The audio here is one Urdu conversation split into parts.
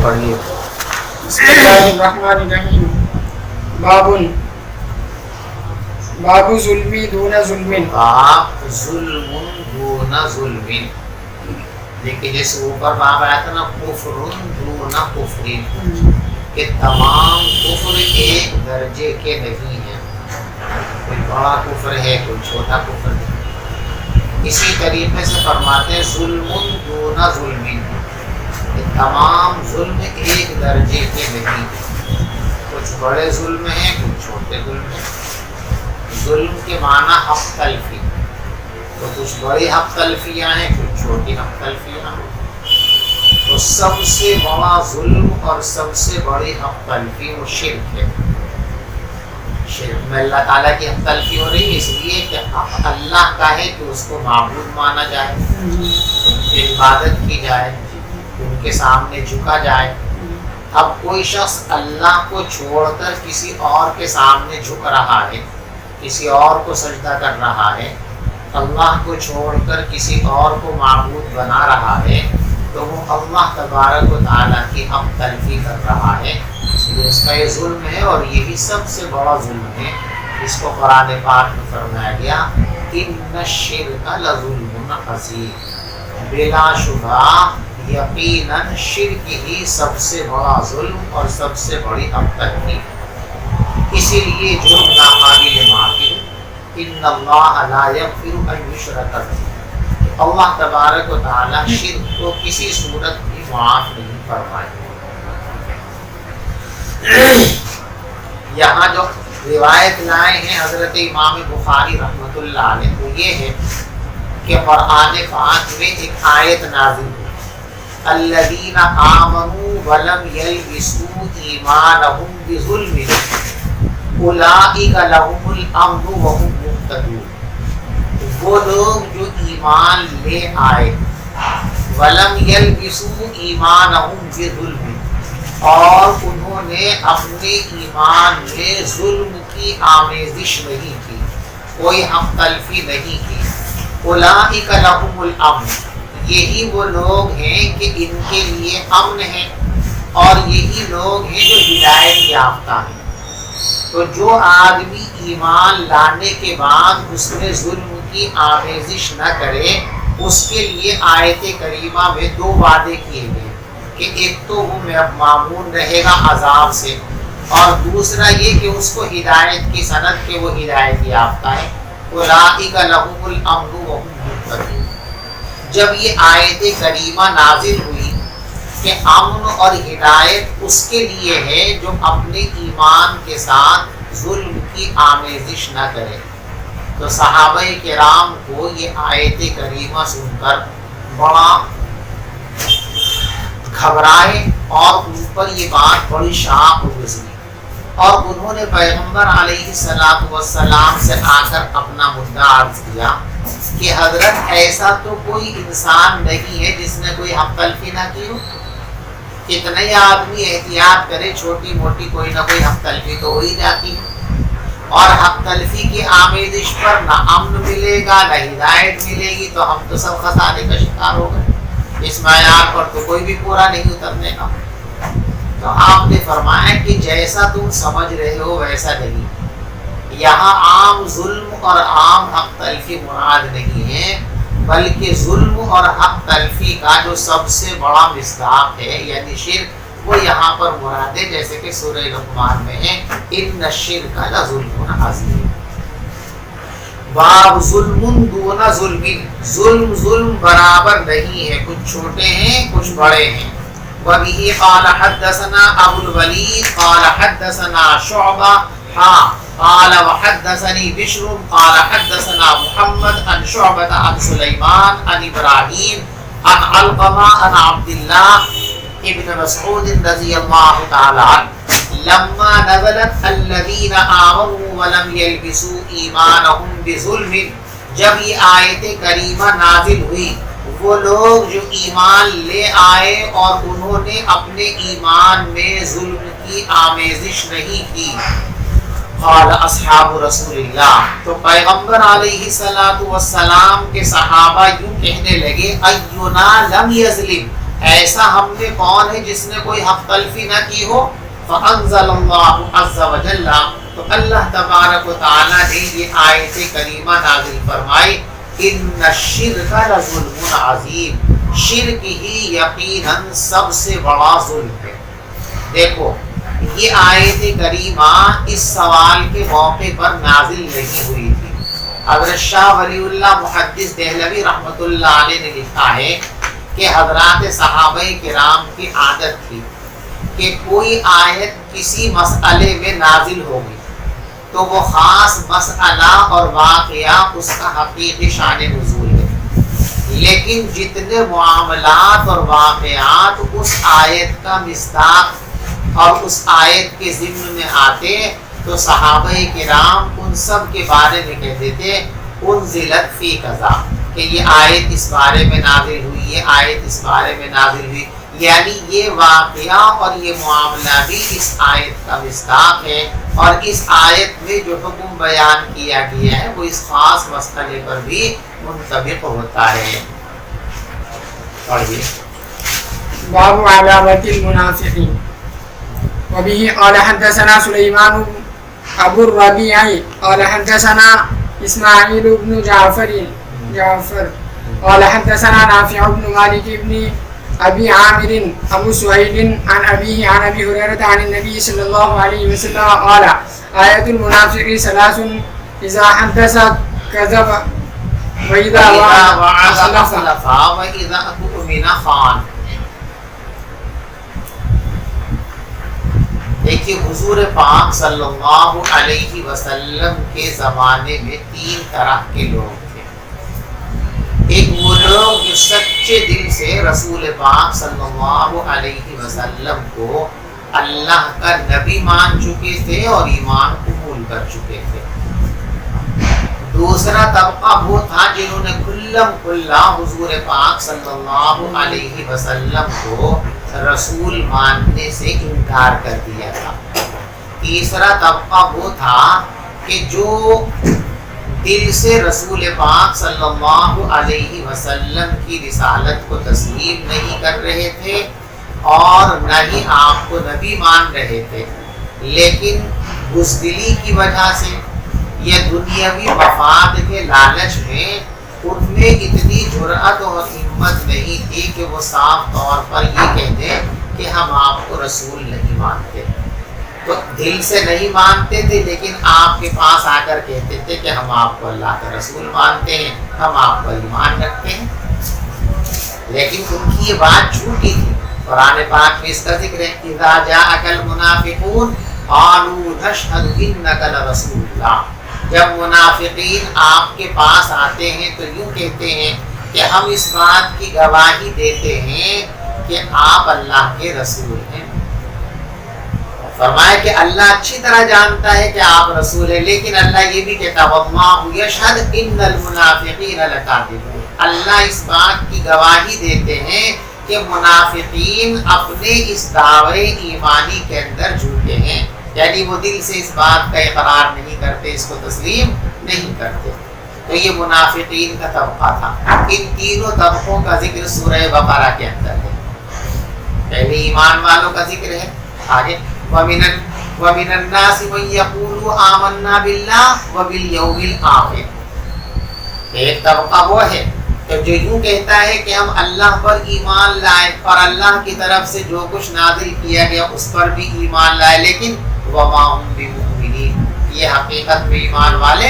پڑھیے. بسم اللہ الرحمن الرحیم. باب ظلمی دون ظلم. باب ظلم دون ظلم. لیکن جیسے اوپر باب آیا تھا نا کفر دون کفر، کہ تمام کفر ایک درجے کے نہیں ہیں، کوئی بڑا کفر ہے کوئی چھوٹا کفر ہے. اسی طریقے سے فرماتے ہیں ظلم دون ظلم، کہ تمام ظلم ایک درجے کے نہیں، کچھ بڑے ظلم ہیں کچھ چھوٹے ظلم ہیں. ظلم کے معنی حق تلفی، تو کچھ بڑی حق تلفیاں ہیں کچھ چھوٹی حق تلفیاں ہیں. تو سب سے بڑا ظلم اور سب سے بڑی حق تلفی وہ شرک ہے. شرک میں اللہ تعالیٰ کی حق تلفی ہو رہی ہے اس لیے کہ اللہ کا ہے کہ اس کو معبود مانا جائے، ان کی عبادت کی جائے، ان کے سامنے جھکا جائے. اب کوئی شخص اللہ کو چھوڑ کر کسی اور کے سامنے جھک رہا ہے، کسی اور کو سجدہ کر رہا ہے، اللہ کو چھوڑ کر کسی اور کو معبود بنا رہا ہے، تو وہ اللہ تبارک و تعالیٰ کی حق تلفی کر رہا ہے. اس لیے اس کا یہ ظلم ہے اور یہی سب سے بڑا ظلم ہے. اس کو قرآن پاک میں فرمایا گیا ان الشرک لظلم عظیم، بلا شبہ یقیناً شرک ہی سب سے بڑا ظلم اور سب سے بڑی حق تلفی. اسی لیے جرم ناقابل معافی. ان اللہ لا یغفر ان یشرک بہ، اللہ تبارک و تعالیٰ شرک کو کسی صورت بھی معاف نہیں فرمائے. یہاں جو روایت لائے ہیں حضرت امام بخاری رحمۃ اللہ علیہ وہ یہ ہے کہ قرآن پاک میں ایک آیت نازل ہوئی الذین آمنوا ولم یلبسوا ایمانہم بظلم اولئک لهم الامن وهم مہتدون. وہ لوگ جو ایمان لے آئے ولم یلبسوا ایمانہم بظلم، اور انہوں نے اپنے ایمان میں ظلم کی آمیزش نہیں کی، کوئی حق تلفی نہیں کی. اولئک لهم الامن، یہی وہ لوگ ہیں کہ ان کے لیے امن ہے، اور یہی لوگ ہیں جو ہدایت یافتہ ہیں. تو جو آدمی ایمان لانے کے بعد اس میں ظلم کی آمیزش نہ کرے، اس کے لیے آیت کریمہ میں دو وعدے کیے گئے کہ ایک تو وہ معمون رہے گا عذاب سے، اور دوسرا یہ کہ اس کو ہدایت کی سند کے وہ ہدایت یافتہ ہے. اولئک لهم الامن وهم مہتدون. جب یہ آیت کریمہ نازل ہوئی کہ امن اور ہدایت اس کے لیے ہے جو اپنے ایمان کے ساتھ ظلم کی آمیزش نہ کرے، تو صحابہ کرام کو یہ آیت کریمہ سن کر بڑا گھبرائے اور ان پر یہ بات بڑی شاق گزری، اور انہوں نے پیغمبر علیہ السلام سے آ کر اپنا مدعا عرض کیا کہ حضرت ایسا تو کوئی انسان نہیں ہے جس نے کوئی حق تلفی نہ کی ہو. کتنا ہی آدمی احتیاط کرے چھوٹی موٹی کوئی نہ کوئی حق تلفی تو ہو ہی جاتی ہے، اور حق تلفی کی آمیزش پر نہ امن ملے گا نہ ہدایت ملے گی، تو ہم تو سب خسارے کا شکار ہو گئے. اس معیار پر تو کوئی بھی پورا نہیں اترنے کا. تو آپ نے فرمایا کہ جیسا تم سمجھ رہے ہو ویسا نہیں. یہاں عام ظلم اور عام حق تلفی مراد نہیں ہے، بلکہ ظلم اور حق تلفی کا جو سب سے بڑا مصداق ہے یعنی شرک، وہ یہاں پر مراد ہے، جیسے کہ سورہ لقمان میں ہے ان الشرک لظلم عظیم. باب ظلم دون ظلم، ظلم برابر نہیں ہے، کچھ چھوٹے ہیں کچھ بڑے ہیں. وبه قال حدثنا ابو الولید قال حدثنا شعبہ قال وحدثني بشر قال حدثنا محمد عن شعبة عن سليمان عن ابراہیم عن علقمہ عن عبد الله ابن مسعود رضی اللہ تعالی عنہ لما نزلت الذین آمنوا ولم يلبسوا ایمانهم بظلم، جب یہ آیت کریمہ نازل ہوئی وہ لوگ جو ایمان لے آئے اور انہوں نے اپنے ایمان میں ظلم کی آمیزش نہیں کی. قال اصحاب رسول اللہ، تو پیغمبر علیہ السلام کے صحابہ یوں کہنے لگے اینا لم یظلم، ایسا ہم نے کون ہے جس نے کوئی حق تلفی نہ کی ہو؟ فانزل اللہ عز وجل، تو اللہ تبارک و تعالی نے یہ آیت کریمہ نازل فرمائی، ان الشرک لظلم عظیم، شرک ہی یقیناً سب سے بڑا ظلم ہے۔ دیکھو یہ آیت کریمہ اس سوال کے موقع پر نازل نہیں ہوئی تھی۔ حضرت شاہ ولی اللہ محدث دہلوی رحمۃ اللہ علیہ نے لکھا ہے کہ حضرات صحابہ کرام کی عادت تھی کہ کوئی آیت کسی مسئلے میں نازل ہوگی تو وہ خاص مسئلہ اور واقعہ اس کا حقیقی شان نزول ہے، لیکن جتنے معاملات اور واقعات اس آیت کا مصداق اور اس آیت کے ضمن میں آتے تو صحابہ کرام ان سب کے بارے میں کہتے تھے انزلت فی قضا، کہ یہ آیت اس بارے میں نازل ہوئی، یہ آیت اس بارے میں نازل ہوئی، یعنی یہ واقعہ اور یہ معاملہ بھی اس آیت کا مصداق ہے، اور اس آیت میں جو حکم بیان کیا گیا ہے وہ اس خاص مسئلے پر بھی منطبق ہوتا ہے۔ پڑھیے باب علامات المنافقین۔ وبه قال حدثنا سليمان أبو الربيع قال حدثنا إسماعيل بن جعفر قال حدثنا نافع بن مالك بن أبي عامر أبو سهيل عن أبيه عن أبي هريرة عن النبي صلى الله عليه وسلم قال آية المنافق ثلاث إذا حدث كذب وإذا وعد خلف وإذا اؤتمن خان۔ دیکھیے حضور پاک صلی اللہ علیہ وسلم کے زمانے میں تین طرح کے لوگ تھے۔ ایک وہ لوگ جو سچے دل سے رسول پاک صلی اللہ علیہ وسلم کو اللہ کا نبی مان چکے تھے اور ایمان قبول کر چکے تھے۔ دوسرا طبقہ وہ تھا جنہوں نے کھلم کھلا حضور پاک صلی اللہ علیہ وسلم کو رسول ماننے سے انکار کر دیا تھا۔ تیسرا طبقہ وہ تھا کہ جو دل سے رسول پاک صلی اللہ علیہ وسلم کی رسالت کو تسلیم نہیں کر رہے تھے اور نہ ہی آپ کو نبی مان رہے تھے، لیکن بزدلی کی وجہ سے یا دنیاوی مفاد کے لالچ میں ان میں اتنی جرأت اور ہمت نہیں تھی کہ وہ صاف طور پر یہ کہہ دیں کہ ہم آپ کو رسول نہیں مانتے۔ تو دل سے نہیں مانتے تھے لیکن آپ کے پاس آ کر کہتے تھے کہ ہم آپ کو اللہ کا رسول مانتے ہیں، ہم آپ پر ایمان رکھتے ہیں، لیکن ان کی یہ بات جھوٹی تھی۔ قرآن پاک میں اس کا ذکر ہے اذا جاءک المنافقون قالوا نشهد انک لرسول اللہ۔ جب منافقین آپ کے پاس آتے ہیں تو یوں کہتے ہیں کہ ہم اس بات کی گواہی دیتے ہیں کہ آپ اللہ کے رسول ہیں۔ فرمایا کہ اللہ اچھی طرح جانتا ہے کہ آپ رسول ہیں، لیکن اللہ یہ بھی کہتا واللہ یشہد ان المنافقین لکاذبون، اللہ اس بات کی گواہی دیتے ہیں کہ منافقین اپنے اس دعوے ایمانی کے اندر جھوٹے ہیں، یعنی وہ دل سے اس بات کا اقرار نہیں کرتے، اس کو تسلیم نہیں کرتے۔ تو یہ منافقین کا طبقہ تھا۔ ان تینوں طبقوں کا ذکر سورہ بقرہ کے اندر ہے۔ پہلے ایمان والوں کا ذکر ہے، آگے وَمِنَ النَّاسِ مَن يَقُولُ آمَنَّا بِاللَّهِ وَبِالْيَوْمِ الْآخِرِ۔ ایک طبقہ وہ ہے کہ جو یوں کہتا ہے کہ ہم اللہ پر ایمان لائے اور اللہ کی طرف سے جو کچھ نازل کیا گیا اس پر بھی ایمان لائے، لیکن وَمَا هُمْ بِمُؤْمِنِينَ، یہ حقیقت میں ایمان والے،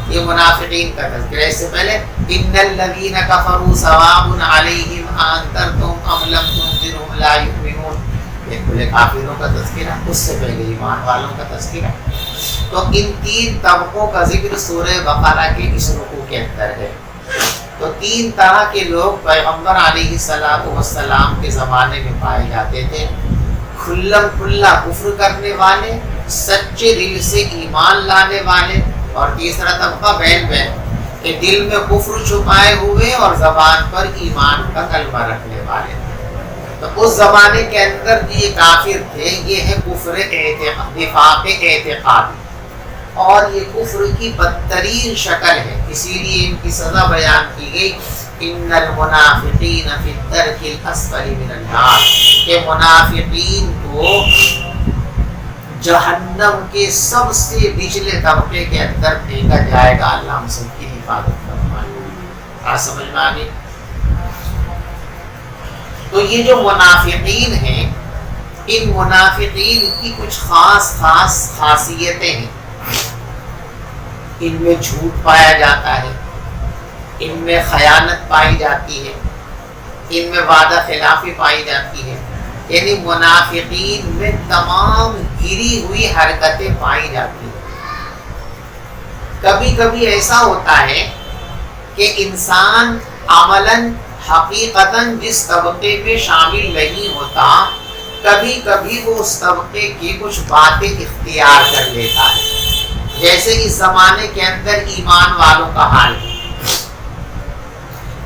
یہ منافقین کا تذکرہ ہے۔ اس سے پہلے ان الذین کفروا سواء علیہم اانذرتهم ام لم تنذرهم لا یؤمنون، یہ کھلے کافروں کا تذکرہ، اس سے پہلے ایمان والوں کا تذکرہ۔ تو ان تین طبقوں کا ذکر سورہ بقرہ کے اس رکوع کے اندر ہے۔ تو تین طرح کے لوگ پیغمبر علیہ السلام کے زمانے میں پائے جاتے تھے، کھلم کھلا کفر کرنے والے، سچے دل سے ایمان لانے والے، اور تیسرا طبقہ بین بین کہ دل میں کفر چھپائے ہوئے اور زبان پر ایمان کا کلمہ رکھنے والے۔ تو اس زمانے کے اندر یہ کافر تھے، یہ ہے کفر نفاق اعتقادی، اور یہ کفر کی بدترین شکل ہے، اسی لیے ان کی سزا بیان کی گئی ان المنافقین فی الدرک الاسفل من النار، کہ منافقین کو جہنم کے سب سے نچلے طبقے کے اندر پھینکا جائے گا۔ اللہ ہم سب کی حفاظت فرمائے۔ آپ سمجھ میں آگے؟ تو یہ جو منافقین ہیں، ان منافقین کی کچھ خاص خاصیتیں ہیں۔ ان میں جھوٹ پایا جاتا ہے، ان میں خیانت پائی جاتی ہے، ان میں وعدہ خلافی پائی جاتی ہے، یعنی منافقین میں تمام گری ہوئی حرکتیں پائی جاتی ہیں۔ کبھی کبھی ایسا ہوتا ہے کہ انسان عملاً حقیقتاً جس طبقے میں شامل نہیں ہوتا، کبھی کبھی وہ اس طبقے کی کچھ باتیں اختیار کر لیتا ہے، جیسے اس زمانے کے اندر ایمان والوں کا حال ہے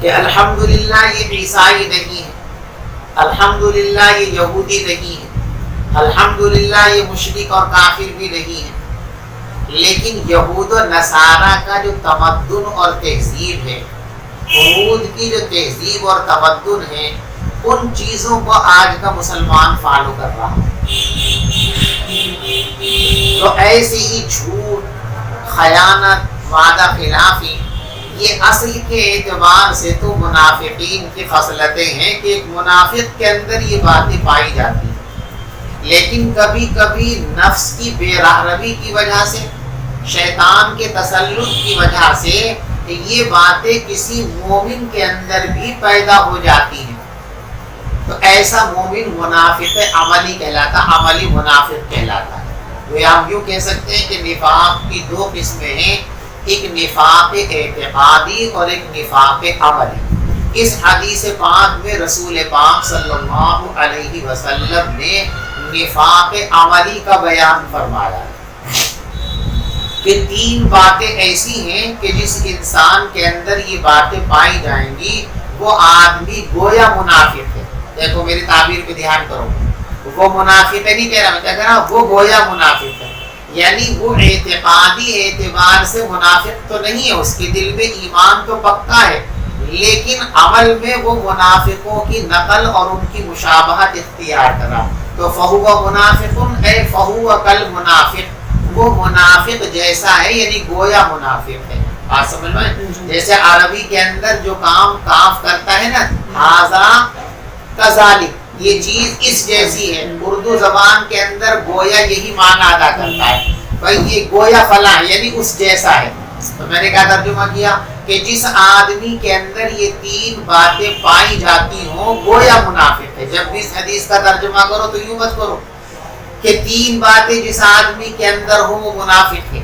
کہ الحمدللہ یہ عیسائی نہیں ہے، الحمدللہ یہ یہودی نہیں ہے، الحمدللہ یہ مشرک اور کافر بھی نہیں ہے، لیکن یہود و نصارہ کا جو تمدن اور تہذیب ہے، یہود کی جو تہذیب اور تمدن ہے، ان چیزوں کو آج کا مسلمان فالو کر رہا ہے۔ تو ایسے ہی جھوٹ، خیانت، وعدہ خلافی، یہ اصل کے اعتبار سے تو منافقین کی خصلتیں ہیں کہ ایک منافق کے اندر یہ باتیں پائی جاتی ہیں، لیکن کبھی کبھی نفس کی بے راہروی کی وجہ سے، شیطان کے تسلط کی وجہ سے یہ باتیں کسی مومن کے اندر بھی پیدا ہو جاتی ہیں، تو ایسا مومن منافق عملی کہلاتا، عملی منافق کہلاتا ہے۔ وہ ہم یوں کہہ سکتے ہیں کہ نفاق کی دو قسمیں ہیں، ایک نفاق اعتقادی اور ایک نفاق عملی۔ اس حدیث پاک میں رسول پاک صلی اللہ علیہ وسلم نے نفاق عملی کا بیان فرمایا ہے کہ تین باتیں ایسی ہیں کہ جس انسان کے اندر یہ باتیں پائی جائیں گی وہ آدمی گویا منافق ہے۔ دیکھو میری تعبیر پہ دھیان کرو، وہ منافق نہیں کہہ رہا، میں کہہ رہا وہ گویا منافق ہے، یعنی وہ اعتقادی اعتبار سے منافق تو نہیں ہے، اس کے دل میں ایمان تو پکا ہے، لیکن عمل میں وہ منافقوں کی نقل اور ان کی مشابہت اختیار کرا، تو فہو منافق اے فہو کل منافق، وہ منافق جیسا ہے، یعنی گویا منافق ہے۔ آپ سمجھ میں؟ جیسے عربی کے اندر جو کام کاف کرتا ہے نا، ھذا کذالک، یہ چیز اس جیسی ہے، اردو زبان کے اندر گویا یہی معنی ادا کرتا ہے، بھائی یہ گویا فلاں یعنی اس جیسا ہے۔ تو میں نے کیا ترجمہ کیا کہ جس آدمی کے اندر یہ تین باتیں پائی جاتی ہوں گویا منافق ہے۔ جب بھی اس حدیث کا ترجمہ کرو تو یوں مت کرو کہ تین باتیں جس آدمی کے اندر ہوں وہ منافق ہے،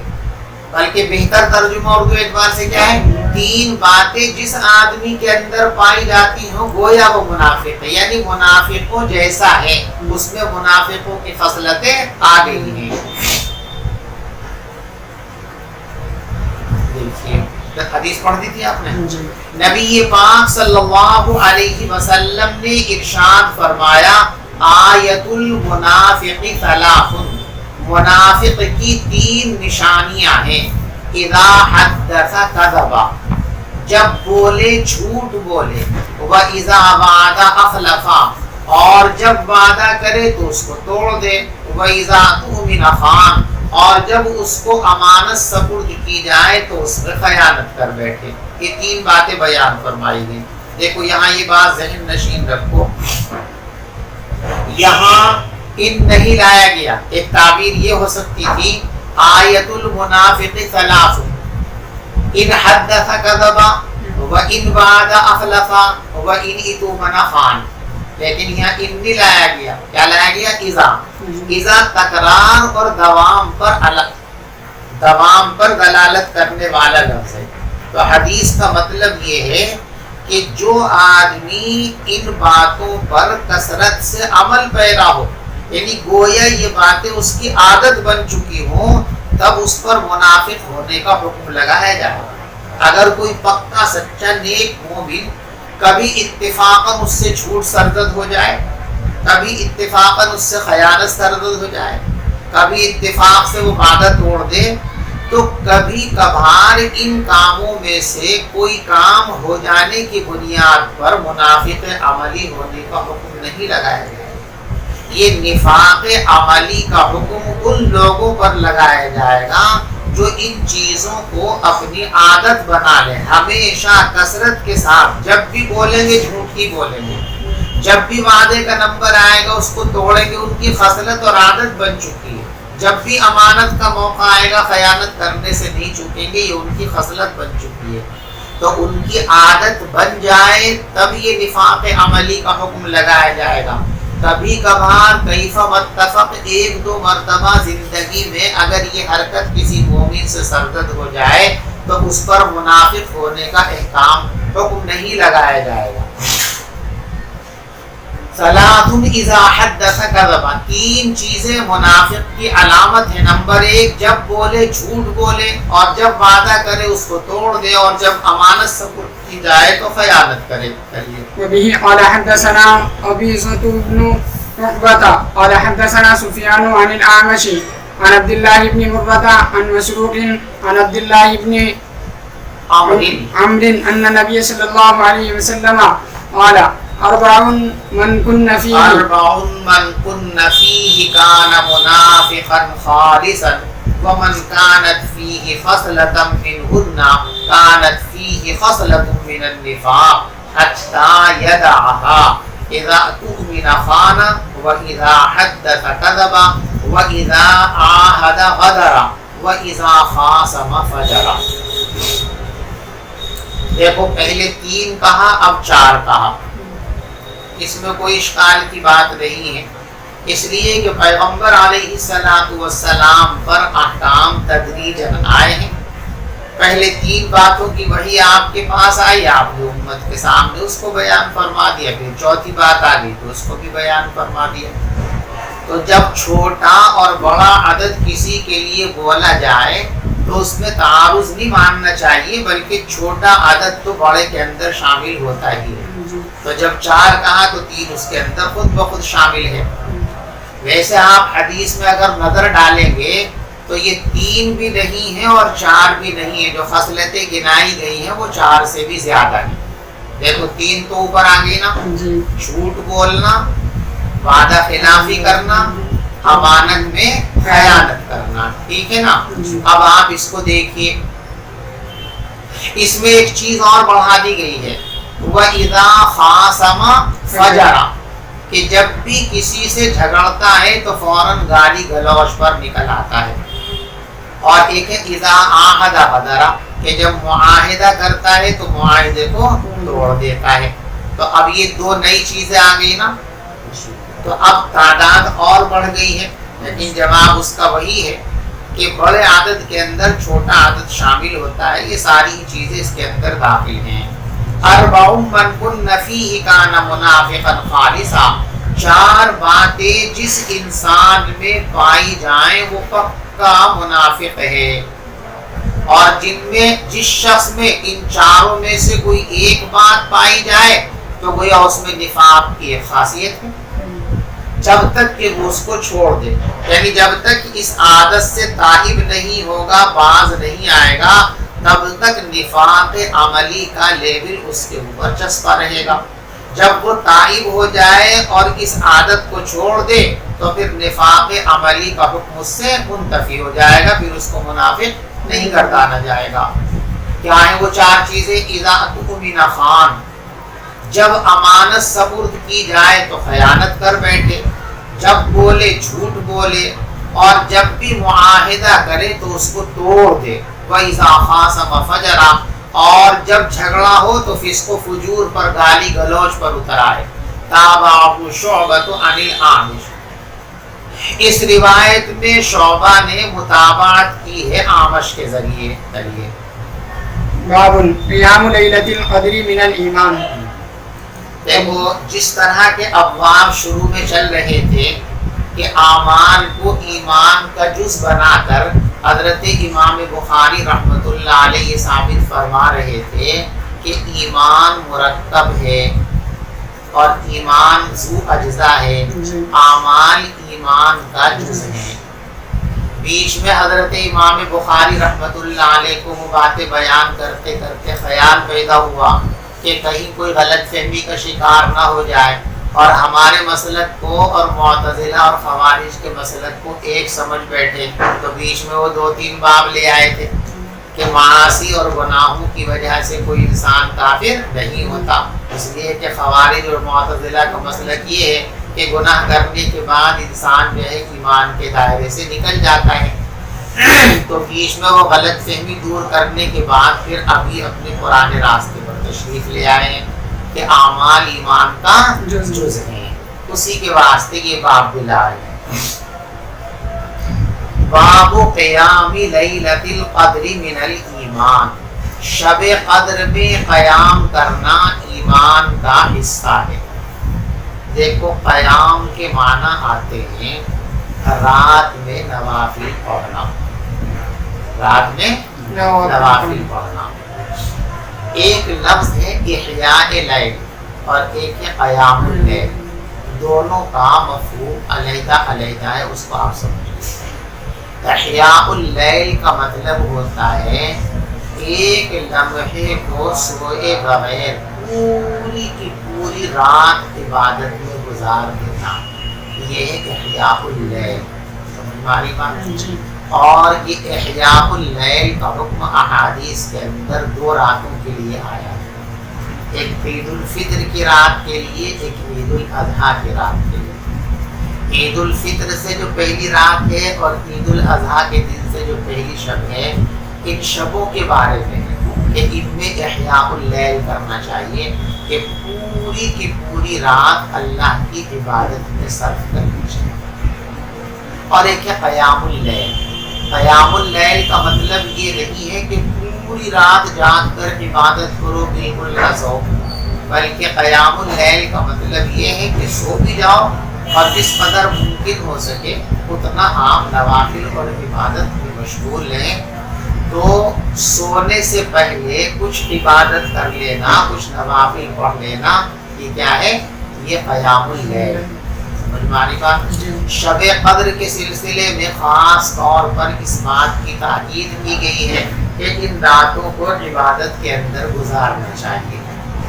بلکہ بہتر ترجمہ اردو اعتبار سے کیا ہے، تین باتیں جس آدمی کے اندر پائی جاتی ہوں گویا وہ منافق ہے، یعنی منافقوں جیسا ہے، اس میں منافقوں کی خصلتیں آ گئی ہیں۔ دیکھیے حدیث پڑھ دی تھی آپ نے، نبی پاک صلی اللہ علیہ وسلم نے ارشاد فرمایا آیت المنافق ثلاث، منافق کی تین نشانیاں ہیں، اذا حدث کذب، جب بولے جھوٹ بولے، واذا وعد اخلف، اور جب وعدہ کرے تو اس کو توڑ دے، واذا اؤمن خان، اور جب اس کو امانت سپرد کی جائے تو اس میں خیانت کر بیٹھے۔ یہ تین باتیں بیان فرمائی گئی۔ دیکھو یہاں یہ بات ذہن نشین رکھو، یہاں ان نہیں لایا گیا، ایک تعبیر یہ ہو سکتی تھی آیت المنافق ثلاث، ان حدث کذب وان وعد اخلف وان اؤتمن خان، لیکن یہاں ان نہیں لایا گیا، کیا لایا گیا؟ اذا تکرار اور دوام پر دلالت کرنے والا لفظ ہے۔ تو حدیث کا مطلب یہ ہے کہ جو آدمی ان باتوں پر کثرت سے عمل پیرا ہو، یعنی گویا یہ باتیں اس کی عادت بن چکی ہوں، تب اس پر منافق ہونے کا حکم لگایا جائے۔ اگر کوئی پکا سچا نیک مومن کبھی اتفاقاً اس سے جھوٹ سرزد ہو جائے، کبھی اتفاقاً اس سے خیانت سرزد ہو جائے، کبھی اتفاق سے وہ وعدہ توڑ دے، تو کبھی کبھار ان کاموں میں سے کوئی کام ہو جانے کی بنیاد پر منافق عملی ہونے کا حکم نہیں لگایا گیا. یہ نفاق عملی کا حکم ان لوگوں پر لگایا جائے گا جو ان چیزوں کو اپنی عادت بنا لیں, ہمیشہ کثرت کے ساتھ جب بھی بولیں گے جھوٹ ہی بولیں گے, جب بھی وعدے کا نمبر آئے گا اس کو توڑیں گے, ان کی خصلت اور عادت بن چکی ہے. جب بھی امانت کا موقع آئے گا خیانت کرنے سے نہیں چوکیں گے, یہ ان کی خصلت بن چکی ہے. تو ان کی عادت بن جائے تب یہ نفاق عملی کا حکم لگایا جائے گا. کبھی کبھار کیف متفق ایک دو مرتبہ زندگی میں اگر یہ حرکت کسی مومن سے سرزد ہو جائے تو اس پر منافق ہونے کا احکام حکم نہیں لگایا جائے گا. ثلاث اذا حدث کذب, تین چیزیں منافق کی علامت ہے. نمبر ایک, جب بولے جھوٹ بولے, اور جب وعدہ کرے اس کو توڑ دے, اور جب امانت سپرد کی جائے تو خیانت کرے. وبه قال حدثنا أبيصة بن عقبة قال حدثنا سفيان عن الأعمش عن عبد الله بن مرة عن مسروق عن عبد الله بن عمرو أن النبي صلى الله عليه وسلم قال أربع من كن فيه كان منافقا خالصا ومن كانت فيه خصلة منهن كانت فيه خصلة من النفاق حتى يدعها. اذا تؤمن خان, واذا حدث كذب, واذا عاهد غدر, واذا خاصم فجر. دیکھو پہلے تین کہا اب چار کہا, اس میں کوئی اشکال کی بات نہیں ہے, اس لیے کہ پیغمبر علیہ السلام پر احکام تدریجاً آئے ہیں. پہلے تین باتوں کی وحی آپ کے پاس آئی, آپ نے امت کے سامنے اس کو بیان فرما دیا, پھر چوتھی بات آ گئی تو اس کو بھی بیان فرما دیا. تو جب چھوٹا اور بڑا عدد کسی کے لیے بولا جائے تو اس میں تعارض نہیں ماننا چاہیے, بلکہ چھوٹا عدد تو بڑے کے اندر شامل ہوتا ہی ہے. تو جب چار کہا تو تین اس کے اندر خود بخود شامل ہے. ویسے آپ حدیث میں اگر نظر ڈالیں گے تو یہ تین بھی نہیں ہے اور چار بھی نہیں ہے, جو خصلتیں گنائی گئی ہیں وہ چار سے بھی زیادہ ہیں. دیکھو تین تو اوپر آ گئی نا, جھوٹ بولنا, وعدہ خلافی کرنا, امانت میں خیانت کرنا, ٹھیک ہے نا. اب آپ اس کو دیکھیے, اس میں ایک چیز اور بڑھا دی گئی ہے, وَإِذَا خَاصَمَ فَجَرَ, کہ جب بھی کسی سے جھگڑتا ہے تو فوراً گالی گلوچ پر نکل آتا ہے. اور ایک ہے اذا عاہد غدر, کہ جب معاہدہ کرتا ہے تو معاہدے کو توڑ دیتا ہے. تو اب یہ دو نئی چیزیں آ گئی نا, تو اب تعداد اور بڑھ گئی ہے, لیکن جواب اس کا وہی ہے کہ بڑے عدد کے اندر چھوٹا عدد شامل ہوتا ہے. یہ ساری چیزیں اس کے اندر داخل ہیں. اربع من کن فیہ کان منافقا خالصا, چار باتیں جس انسان میں پائی جائیں وہ پکا منافق ہے, اور جس شخص میں ان چاروں میں سے کوئی ایک بات پائی جائے تو گویا اس میں نفاق کی ایک خاصیت ہے. جب تک کہ وہ اس کو چھوڑ دے, یعنی جب تک اس عادت سے تائب نہیں ہوگا, باز نہیں آئے گا, تب تک نفاق عملی کا لیبل اس کے اوپر چسپا رہے گا. جب وہ تائب ہو جائے اور اس عادت کو چھوڑ دے تو پھر نفاق عملی کا حکم اس سے منتفی ہو جائے گا, پھر اس کو منافق نہیں گردانا جائے گا. کیا ہیں وہ چار چیزیں؟ اذا تؤمن خان, جب امانت سپرد کی جائے تو خیانت کر بیٹھے, جب بولے جھوٹ بولے, اور جب بھی معاہدہ کرے تو اس کو توڑ دے. وَإِذَا خَاصَمَ فَجَرَ, اور جب جھگڑا ہو تو فسق و فجور پر, گالی گلوچ پر اتر آئے. تابعہ شعبۃ عن الأعمش, اس روایت میں شعبہ نے متابعت کی ہے اعمش کے ذریعے. باب قیام لیلۃ القدر من الایمان. دیکھو جس طرح کے ابواب شروع میں چل رہے تھے کہ اعمال کو ایمان کا جز بنا کر حضرت امام بخاری رحمۃ اللہ علیہ ثابت فرما رہے تھے کہ ایمان مرکب ہے اور ایمان ذو اجزا ہے, اعمال ایمان کا جز ہے. بیچ میں حضرت امام بخاری رحمۃ اللہ علیہ کو وہ باتیں بیان کرتے کرتے خیال پیدا ہوا کہ کہیں کوئی غلط فہمی کا شکار نہ ہو جائے اور ہمارے مسلک کو اور معتزلہ اور خوارج کے مسلک کو ایک سمجھ بیٹھے، تو بیچ میں وہ 2-3 باب لے آئے تھے کہ معاصی اور گناہوں کی وجہ سے کوئی انسان کافر نہیں ہوتا، اس لیے کہ خوارج اور معتزلہ کا مسلک یہ ہے کہ گناہ کرنے کے بعد انسان جو ہے ایمان کے دائرے سے نکل جاتا ہے۔ تو بیچ میں وہ غلط فہمی دور کرنے کے بعد پھر ابھی اپنے پرانے راستے پر تشریف لے آئے ہیں کہ اعمال ایمان کا جز ہیں، اسی کے واسطے یہ باب دلائے ہیں۔ باب قیام لیلۃ القدر من الایمان، شب قدر میں قیام کرنا ایمان کا حصہ ہے۔ دیکھو قیام کے معنی آتے ہیں رات میں نوافل پڑھنا، رات میں نوافل پڑھنا۔ ایک لفظ ہے احیاء اللیل اور ایک ہے قیام اللیل، دونوں کا مفہوم علیحدہ علیحدہ ہے، اس کو آپ سمجھیں۔ احیاء اللیل کا مطلب ہوتا ہے ایک لمحے کو سوئے بغیر پوری کی پوری رات عبادت میں گزار دینا، یہ ہے احیاء اللیل۔ سمجھ ہماری بات؟ اور یہ احیاء اللیل کا حکم احادیث کے اندر 2 راتوں کے لیے آیا ہے، ایک عید الفطر کی رات کے لیے، ایک عید الاضحیٰ کی رات کے لیے۔ عید الفطر سے جو پہلی رات ہے اور عید الاضحیٰ کے دن سے جو پہلی شب ہے، ان شبوں کے بارے میں ہے کہ ان میں احیاء اللیل کرنا چاہیے، کہ پوری کی پوری رات اللہ کی عبادت میں صرف کرنی چاہیے۔ اور ایک ہے قیام اللیل۔ قیام اللیل کا مطلب یہ نہیں ہے کہ پوری رات جاگ کر عبادت کرو بالکل نہ سو، بلکہ قیام اللیل کا مطلب یہ ہے کہ سو بھی جاؤ اور جس قدر ممکن ہو سکے اتنا آپ نوافل اور عبادت میں مشغول ہیں۔ تو سونے سے پہلے کچھ عبادت کر لینا، کچھ نوافل پڑھ لینا، یہ کیا ہے؟ یہ قیام اللیل۔ سمجھ ہماری بات؟ شب قدر کے سلسلے میں خاص طور پر اس بات کی تاکید کی گئی ہے کہ ان راتوں کو عبادت کے اندر گزارنا چاہیے،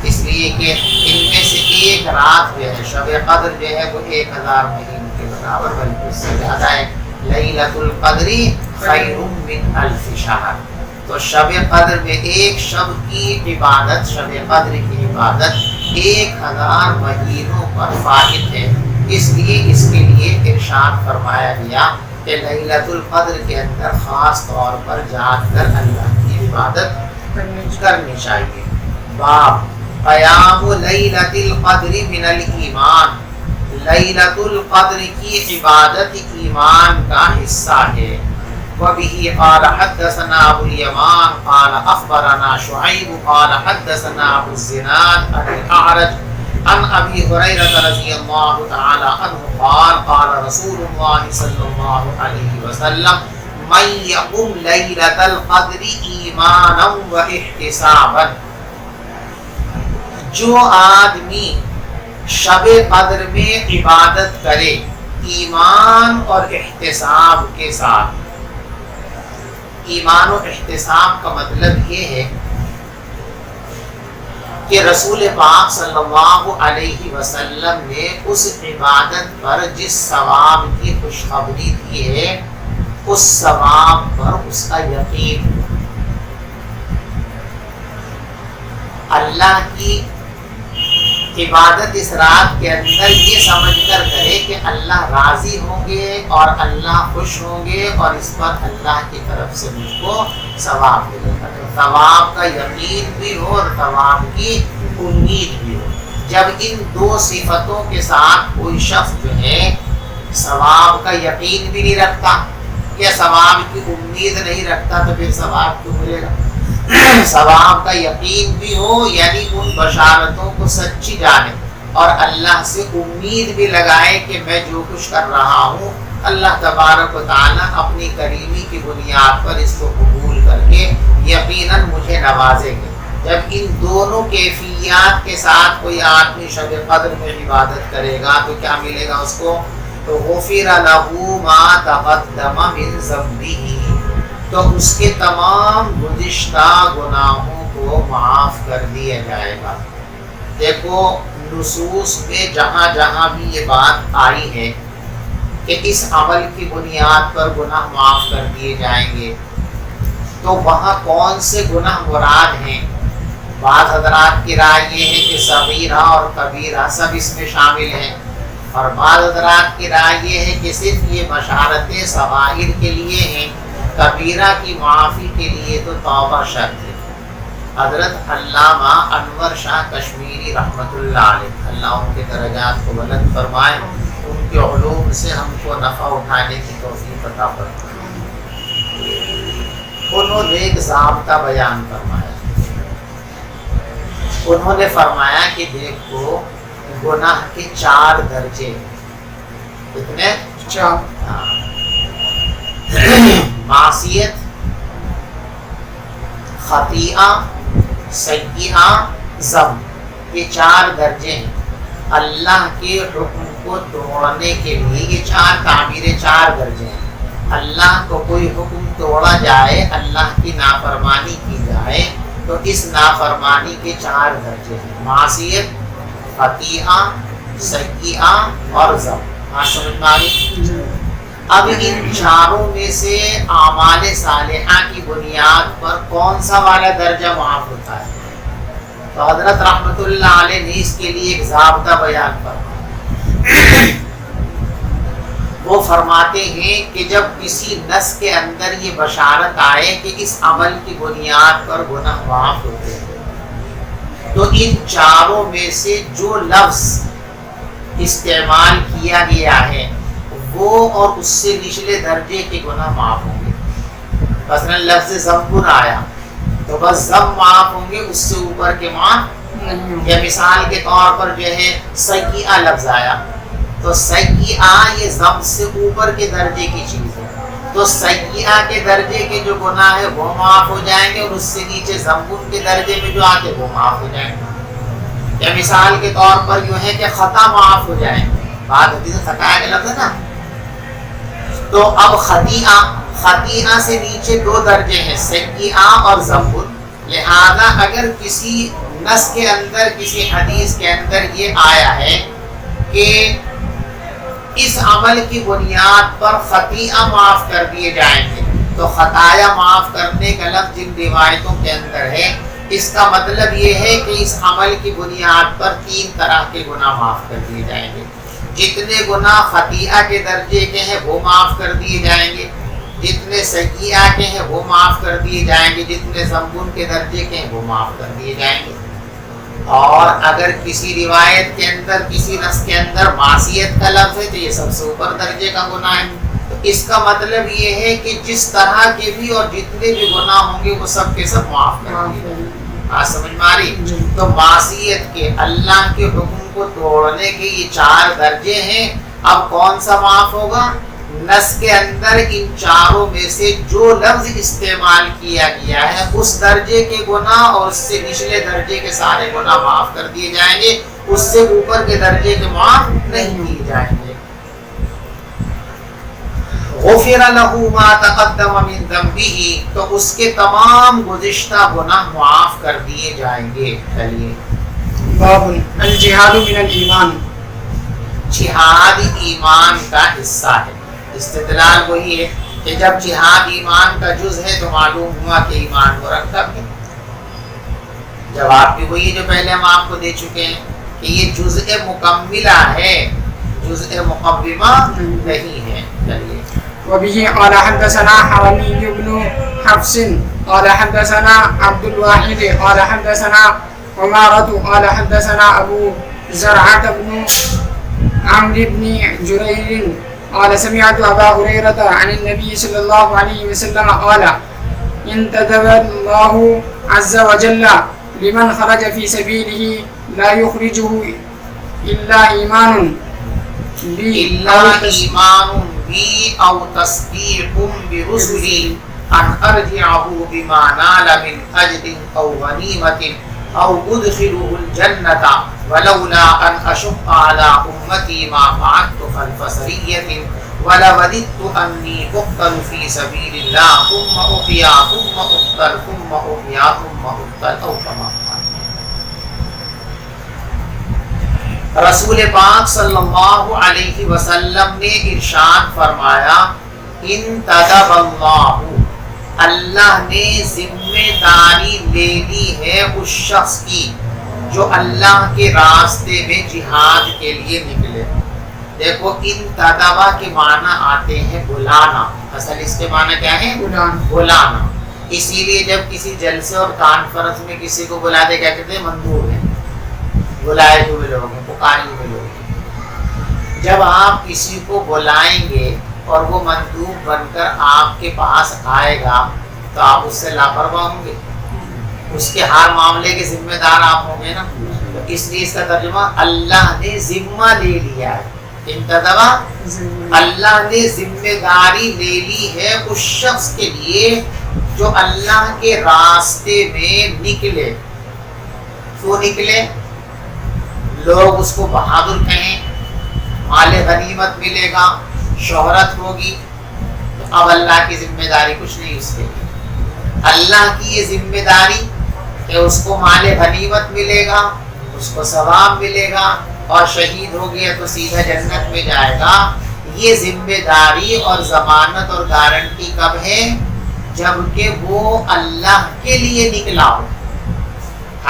اس لیے کہ ان میں سے ایک رات جو ہے شب قدر جو ہے وہ 1000 مہینوں کے برابر بلکہ اس سے زیادہ ہے۔ لیلۃ القدر خیر من 1000 شہر۔ تو شب قدر میں ایک شب کی عبادت، شب قدر کی عبادت 1000 مہینوں پر فائد ہے، اس لیے اس کے لیے ارشاد فرمایا گیا کہ لیلۃ القدر کے اندر خاص طور پر جاگ کر اللہ کی عبادت کرنی چاہیے۔ باب قیام لیلۃ القدر من الایمان، لیلۃ القدر کی عبادت ایمان کا حصہ ہے۔ وبه قال حدثنا ابو اليمان قال اخبرنا شعيب قال حدثنا ابو الزناد عن الاعرج عن ابي هريره رضي الله تعالى عنه قال قال رسول الله صلى الله عليه وسلم من يقم ليلة القدر ایمانا واحتسابا، جو آدمی شب قدر میں عبادت کرے ایمان اور احتساب کے ساتھ۔ ایمان و احتساب کا مطلب یہ ہے کہ رسول پاک صلی اللہ علیہ وسلم نے اس عبادت پر جس ثواب کی خوشخبری دی ہے اس ثواب پر اس کا یقین، اللہ کی عبادت اس رات کے اندر یہ سمجھ کر کرے کہ اللہ راضی ہوں گے اور اللہ خوش ہوں گے اور اس پر اللہ کی طرف سے مجھ کو ثواب ملے گا۔ ثواب کا یقین بھی ہو اور ثواب کی امید بھی ہو۔ جب ان 2 صفتوں کے ساتھ کوئی شخص جو ہے ثواب کا یقین بھی نہیں رکھتا یا ثواب کی امید نہیں رکھتا تو پھر ثواب کیوں ملے گا؟ ثواب کا یقین بھی ہو، یعنی ان بشارتوں کو سچی جانے اور اللہ سے امید بھی لگائے کہ میں جو کچھ کر رہا ہوں اللہ تبارک و تعالیٰ اپنی کریمی کی بنیاد پر اس کو قبول کر کے یقیناً مجھے نوازیں گے۔ جب ان دونوں کیفیات کے ساتھ کوئی آدمی شب قدر میں عبادت کرے گا تو کیا ملے گا اس کو؟ تو غفر له ما تقدم من ذنبه، تو اس کے تمام گزشتہ گناہوں کو معاف کر دیا جائے گا۔ دیکھو نصوص میں جہاں جہاں بھی یہ بات آئی ہے کہ اس عمل کی بنیاد پر گناہ معاف کر دیے جائیں گے، تو وہاں کون سے گناہ مراد ہیں؟ بعض حضرات کی رائے یہ ہے کہ صغیرہ اور کبیرہ سب اس میں شامل ہیں، اور بعض حضرات کی رائے یہ ہے کہ صرف یہ بشارت صغائر کے لیے ہیں، کبیرہ کی معافی کے لیے تو توبہ شرط ہے۔ حضرت علامہ انور شاہ کشمیری رحمۃ اللہ علیہ، اللہ ان کے درجات کو بلند فرمائے، ان کے علوم سے ہم کو نفع اٹھانے کی توفیق عطا فرمائے، انہوں نے ایک ضابطہ بیان فرمایا۔ انہوں نے فرمایا کہ دیکھو گناہ کے 4 درجے، کتنے؟ 4۔ معصیت، خطیئہ، سیئہ، ذم، یہ 4 درجے ہیں۔ اللہ کے حکم کو توڑنے کے لیے یہ 4 تعبیریں 4 درجے ہیں۔ اللہ کو کوئی حکم توڑا جائے، اللہ کی نافرمانی کی جائے، تو اس نافرمانی کے 4 درجے ہیں، معصیت، خطیئہ، سیئہ اور ذم۔ ہاں سمجھ میں آئی؟ اب ان 4 میں سے اعمال صالحہ کی بنیاد پر کون سا والا درجہ معاف ہوتا ہے؟ تو حضرت رحمت اللہ علیہ نے اس کے لیے ایک ضابطہ بیان فرمایا۔ وہ فرماتے ہیں کہ جب کسی نص کے اندر یہ بشارت آئے کہ اس عمل کی بنیاد پر گناہ معاف ہوتے ہیں، تو ان 4 میں سے جو لفظ استعمال کیا گیا ہے وہ اور اس سے نچلے درجے کے گناہ معاف ہوں گے۔ مثلا لفظ ذنب آیا تو بس ذنب معاف ہوں گے، اس سے اوپر کے معاف نہیں ہوں گے۔ یا مثال کے طور پر جو ہے سیئہ لفظ آیا تو سیئہ یہ ذنب سے اوپر کے درجے کی چیز ہے، تو سیئہ کے درجے کے جو گناہ ہے وہ معاف ہو جائیں گے، اور اس سے نیچے ذنب کے درجے میں جو آتے وہ معاف ہو جائیں گے۔ یا مثال کے طور پر یوں ہے کہ خطا معاف ہو جائیں گے، بات ہوتی ہے خطا کے لفظ ہے نا، تو اب خطیئہ سے نیچے 2 درجے ہیں، سیئہ اور ذنب۔ لہذا اگر کسی نص کے اندر، کسی حدیث کے اندر یہ آیا ہے کہ اس عمل کی بنیاد پر خطیئہ معاف کر دیے جائیں گے، تو خطایا معاف کرنے کا لفظ جن روایتوں کے اندر ہے، اس کا مطلب یہ ہے کہ اس عمل کی بنیاد پر 3 طرح کے گناہ معاف کر دیے جائیں گے۔ جتنے گناہ خطیئہ کے درجے کے ہیں وہ معاف کر دیے جائیں گے، جتنے سیئہ کے ہیں وہ معاف کر دیے جائیں گے، جتنے ذنب کے درجے کے ہیں وہ معاف کر دیے جائیں گے۔ اور اگر کسی روایت کے اندر، کسی نص کے اندر معصیت کا لفظ ہے تو یہ سب سے اوپر درجے کا گناہ ہے۔ تو اس کا مطلب یہ ہے کہ جس طرح کے بھی اور جتنے بھی گناہ ہوں گے وہ سب کے سب معاف کر دیے جائیں گے۔ سمجھ میں آ رہی؟ تو معصیت کے، اللہ کے حکم کو توڑنے کے یہ 4 درجے ہیں۔ اب کون سا معاف ہوگا؟ نص کے اندر ان 4 میں سے جو لفظ استعمال کیا گیا ہے اس درجے کے گناہ اور اس سے نچلے درجے کے سارے گناہ معاف کر دیے جائیں گے، اس سے اوپر کے درجے کے معاف نہیں کیے جائیں گے۔ غفر له ما تقدم من ذنبه، تو اس کے تمام گزشتہ گناہ معاف کر دیے جائیں گے۔ چلیے باب الجہاد من الایمان، جہاد ایمان کا حصہ ہے۔ استدلال وہی ہے کہ جب جہاد ایمان کا جز ہے تو معلوم ہوا کہ ایمان مرکب ہے۔ جواب بھی وہی جو پہلے ہم آپ کو دے چکے ہیں کہ یہ جزء مکملہ ہے، جزء مقومہ نہیں ہے۔ چلیے وبه قال حدثنا حرمي بن حفص قال حدثنا عبد الواحد قال حدثنا عمارة قال حدثنا أبو زرعة بن عمرو بن جرير قال سمعت أبا هريرة عن النبي صلى الله عليه وسلم قال انتدب الله عز وجل لمن خرج في سبيله لا يخرجه إلا إيمان بي أو تصديق برسلي أن أرجعه بما نال من أجر أو غنيمة أو أدخله الجنة ولولا أن أشق على أمتي ما فعلت خلف سریة ولوددت انی اقتل فی سبیل اللہ ثم احیا ثم اقتل ثم احیا ثم اقتل او کما قال۔ رسول پاک صلی اللہ علیہ وسلم نے ارشاد فرمایا انتدب اللہ، اللہ نے ذمہ داری لے لی ہے اس شخص کی جو اللہ کے راستے میں جہاد کے لیے نکلے۔ دیکھو انتدبا کے معنی آتے ہیں بلانا، اصل اس کے معنی کیا ہے؟ بلانا۔ اسی لیے جب کسی جلسے اور کانفرنس میں کسی کو بلا دے کیا کہتے ہیں؟ مندوب ہے، بلائے ہوئے لوگ ہیں، پکارے ہوئے لوگ ہیں۔ جب آپ کسی کو بلائیں گے اور وہ مندوب بن کر آپ کے پاس آئے گا تو آپ اس سے لاپرواہ ہوں گے، اس کے ہر معاملے کے ذمہ دار آپ ہوں گے نا۔ تو اس لیے اس کا ترجمہ اللہ نے ذمہ لے لیا ہے، انتدبا اللہ نے ذمہ داری لے لی ہے اس شخص کے لیے جو اللہ کے راستے میں نکلے۔ کیوں نکلے؟ لوگ اس کو بہادر کہیں، مال غنیمت ملے گا، شہرت ہوگی، تو اب اللہ کی ذمہ داری کچھ نہیں اس کے لیے۔ اللہ کی یہ ذمہ داری کہ اس کو مال غنیمت ملے گا، اس کو ثواب ملے گا، اور شہید ہو گیا تو سیدھا جنت میں جائے گا۔ یہ ذمہ داری اور ضمانت اور گارنٹی کب ہے؟ جبکہ وہ اللہ کے لیے نکلا ہو۔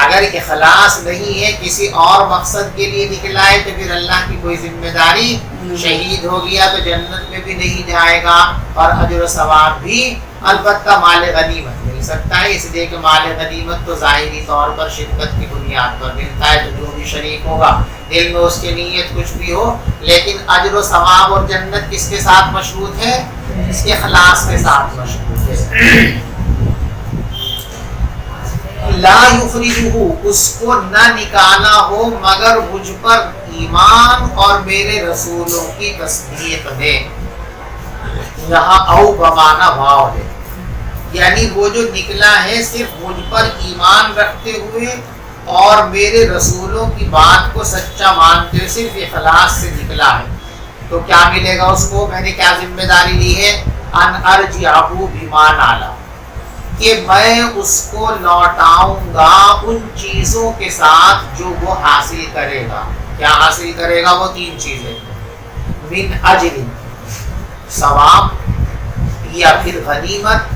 اگر اخلاص نہیں ہے، کسی اور مقصد کے لیے نکلا ہے، تو پھر اللہ کی کوئی ذمہ داری، شہید ہو گیا تو جنت میں بھی نہیں جائے گا اور اجر و ثواب بھی البتہ مال غنیمت مل سکتا ہے، اس لیے کہ مال غنیمت تو ظاہری طور پر شرکت کی بنیاد پر ملتا ہے، تو جو بھی شریک ہوگا دل میں اس کی نیت کچھ بھی ہو، لیکن اجر و ثواب اور جنت کس کے ساتھ مشروط ہے؟ اس کے اخلاص کے ساتھ مشروط ہے۔ لا یخرجہ، اس کو نہ نکالا ہو مگر مجھ پر ایمان اور میرے رسولوں کی تصدیق ہے۔ یہاں او بمانا واو ہے، یعنی وہ جو نکلا ہے صرف مجھ پر ایمان رکھتے ہوئے اور میرے رسولوں کی بات کو سچا مانتے ہوئے صرف اخلاص سے نکلا ہے، تو کیا ملے گا اس کو؟ میں نے کیا ذمہ داری لی ہے؟ ان ارجعہ بما نالا، کہ میں اس کو لوٹاؤں گا ان چیزوں کے ساتھ جو وہ حاصل کرے گا۔ کیا حاصل کرے گا؟ وہ تین چیزیں، من اجر، ثواب، یا پھر غنیمت،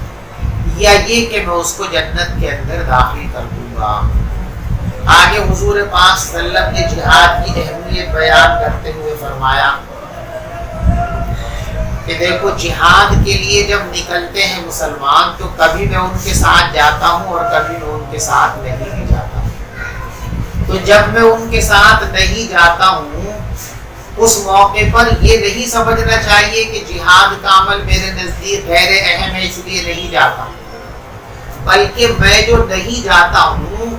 یا یہ کہ میں اس کو جنت کے اندر داخل کر دوں گا۔ آگے حضور پاک صلی اللہ علیہ وسلم نے جہاد کی اہمیت بیان کرتے ہوئے فرمایا کہ دیکھو جہاد کے لیے جب نکلتے ہیں مسلمان تو کبھی میں ان کے ساتھ جاتا ہوں اور کبھی میں ان کے ساتھ نہیں بھی جاتا ہوں۔ تو جب میں ان کے ساتھ نہیں جاتا ہوں اس موقع پر یہ نہیں سمجھنا چاہیے کہ جہاد کا عمل میرے نزدیک غیر اہم ہے اس لیے نہیں جاتا، بلکہ میں جو نہیں جاتا ہوں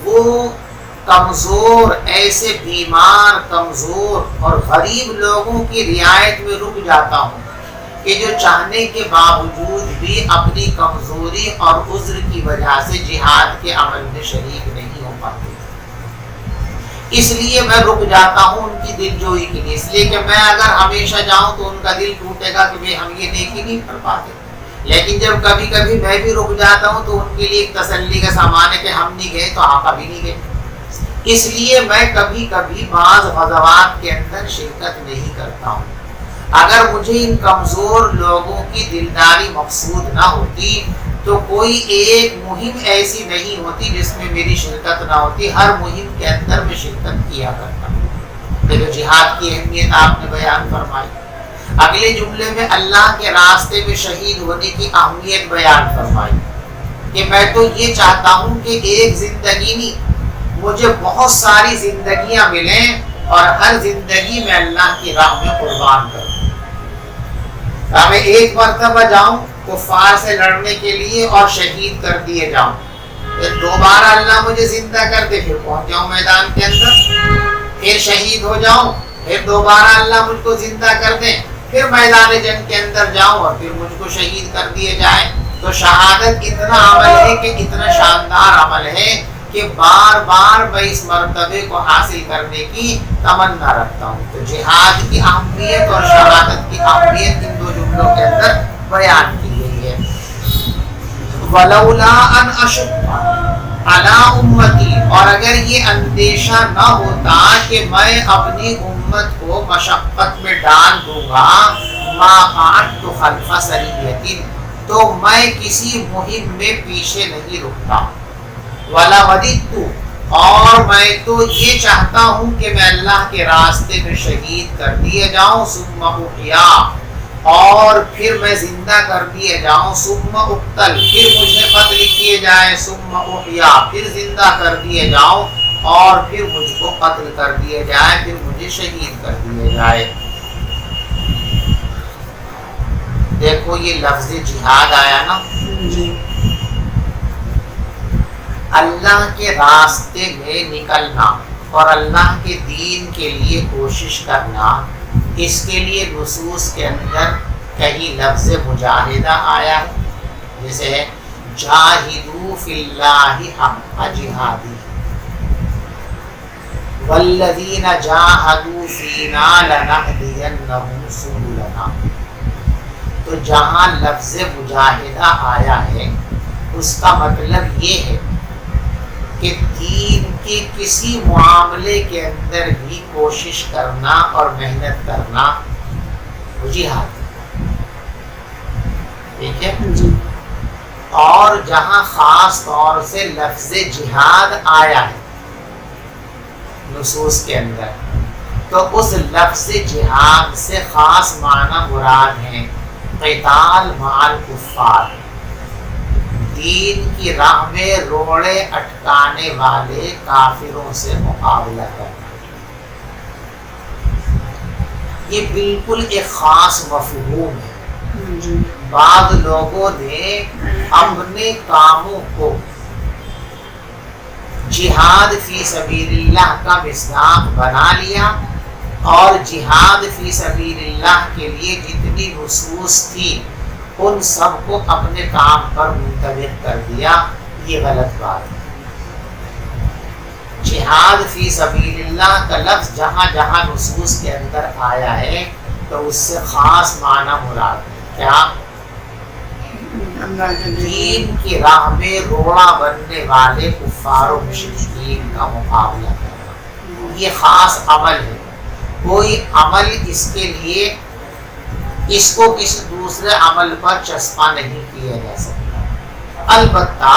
وہ کمزور، ایسے بیمار، کمزور اور غریب لوگوں کی رعایت میں رک جاتا ہوں کہ جو چاہنے کے باوجود بھی اپنی کمزوری اور عذر کی وجہ سے جہاد کے عمل میں شریک نہیں ہو پاتے، اس لیے میں رک جاتا ہوں ان کی دل جوئی کے لیے، اس لیے کہ میں اگر ہمیشہ جاؤں تو ان کا دل ٹوٹے گا کہ ہم یہ نیکی نہیں کر پاتے، لیکن جب کبھی کبھی میں بھی رک جاتا ہوں تو ان کے لیے ایک تسلی کا سامان ہے کہ ہم نہیں گئے تو آقا بھی نہیں گئے، اس لیے میں کبھی کبھی بعض غزوات کے اندر شرکت نہیں کرتا ہوں۔ اگر مجھے ان کمزور لوگوں کی دلداری مقصود نہ ہوتی تو کوئی ایک مہم ایسی نہیں ہوتی جس میں میری شرکت نہ ہوتی، ہر مہم کے اندر میں شرکت کیا کرتا ہوں۔ دیکھو جہاد کی اہمیت آپ نے بیان فرمائی، اگلے جملے میں اللہ کے راستے میں شہید ہونے کی اہمیت بیان فرمائی کہ میں تو یہ چاہتا ہوں کہ ایک زندگی نہیں، مجھے بہت ساری زندگیاں ملیں اور ہر زندگی میں اللہ کی راہ میں قربان کروں، میں ایک مرتبہ جاؤں کفار سے لڑنے کے لیے اور شہید کر دیے جاؤں، پھر دوبارہ اللہ مجھے زندہ کر دے، پھر پہنچ جاؤں میدان کے اندر، پھر شہید ہو جاؤں، پھر دوبارہ اللہ مجھ کو زندہ کر دے، پھر میدان جنگ کے اندر جاؤں اور پھر مجھ کو شہید کر دیے جائے۔ تو شہادت اتنا عمل ہے کہ اتنا شاندار عمل ہے کہ کہ بار بار میں اس مرتبے کو حاصل کرنے کی تمنا رکھتا ہوں. تو جہاد کی اہمیت اور شہادت کی اہمیت ان دو جملوں کے اندر بیان کی گئی ہے. وَلَوْلَا أَنْ أَشُقَّ عَلَىٰ أُمَّتِي، اور اگر یہ اندیشہ نہ ہوتا کہ میں اپنی امت کو مشقت میں ڈال دوں گا، مَا قَعَدْتُ خَلْفَ سَرِيَّةٍ، تو میں کسی مہم میں پیچھے نہیں رکتا. وَلَوَدِدْتُ، اور میں تو یہ چاہتا ہوں کہ میں اللہ کے راستے میں شہید کر دیے جاؤں، ثُمَّ أُحْيَا، اور پھر میں زندہ کر دیے جاؤں، ثُمَّ أُقْتَلْ، پھر مجھے قتل کیے جائے، ثُمَّ أُحْيَا، پھر زندہ کر دیے جاؤں، اور پھر مجھ کو قتل کر دیے جائے، پھر مجھے شہید کر دیے جائے. دیکھو یہ لفظ جہاد آیا نا، اللہ کے راستے میں نکلنا اور اللہ کے دین کے لیے کوشش کرنا، اس کے لیے نصوص کے اندر کہیں لفظ مجاہدہ آیا ہے، جیسے جاہدوا فی اللہ حق جہادی والذین جاہدوا فینا لنہدینہم سبلنا. تو جہاں لفظ مجاہدہ آیا ہے اس کا مطلب یہ ہے کہ دین کے کسی معاملے کے اندر بھی کوشش کرنا اور محنت کرنا وہ جہاد ہے. ٹھیک ہے. اور جہاں خاص طور سے لفظ جہاد آیا ہے نصوص کے اندر، تو اس لفظ جہاد سے خاص معنی مراد ہے قتال مع الکفار، دین کی راہ میں روڑے اٹکانے والے کافروں سے مقابلہ کرنا. یہ بالکل ایک خاص مفہوم ہے. بعض لوگوں نے اپنے کاموں کو جہاد فی سبیل اللہ کا مصداق بنا لیا، اور جہاد فی سبیل اللہ کے لیے جتنی نصوص تھی ان سب کو اپنے کام پر منطبق کر دیا. یہ غلط بات ہے. جہاد فی سبیل اللہ کا لفظ جہاں جہاں نصوص کے اندر آیا ہے تو اس سے خاص معنی مراد ہے کیا؟ دین کی راہ میں روڑا بننے والے کفار و مشرکین کا مقابلہ کرنا. یہ خاص عمل ہے. کوئی عمل اس کے لیے اس کو کسی دوسرے عمل پر چسپاں نہیں کیا جا سکتا. البتہ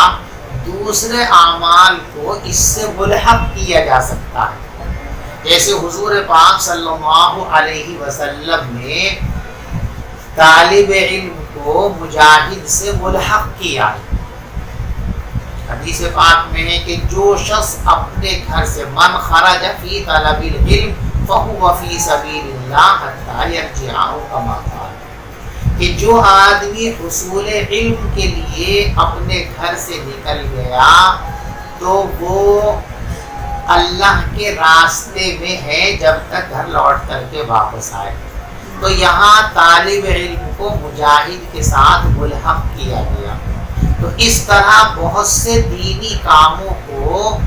دوسرے اعمال کو اس سے ملحق کیا جا سکتا ہے. جیسے حضور پاک صلی اللہ علیہ وسلم نے طالب علم کو مجاہد سے ملحق کیا. حدیث پاک میں ہے کہ جو شخص اپنے گھر سے من خرج فی طلب العلم فهو فی سبیل اللہ حتی یرجع کما قال، کہ جو آدمی حصول علم کے لیے اپنے گھر سے نکل گیا تو وہ اللہ کے راستے میں ہے جب تک گھر لوٹ کر کے واپس آئے. تو یہاں طالب علم کو مجاہد کے ساتھ ملحق کیا گیا. تو اس طرح بہت سے دینی کاموں کو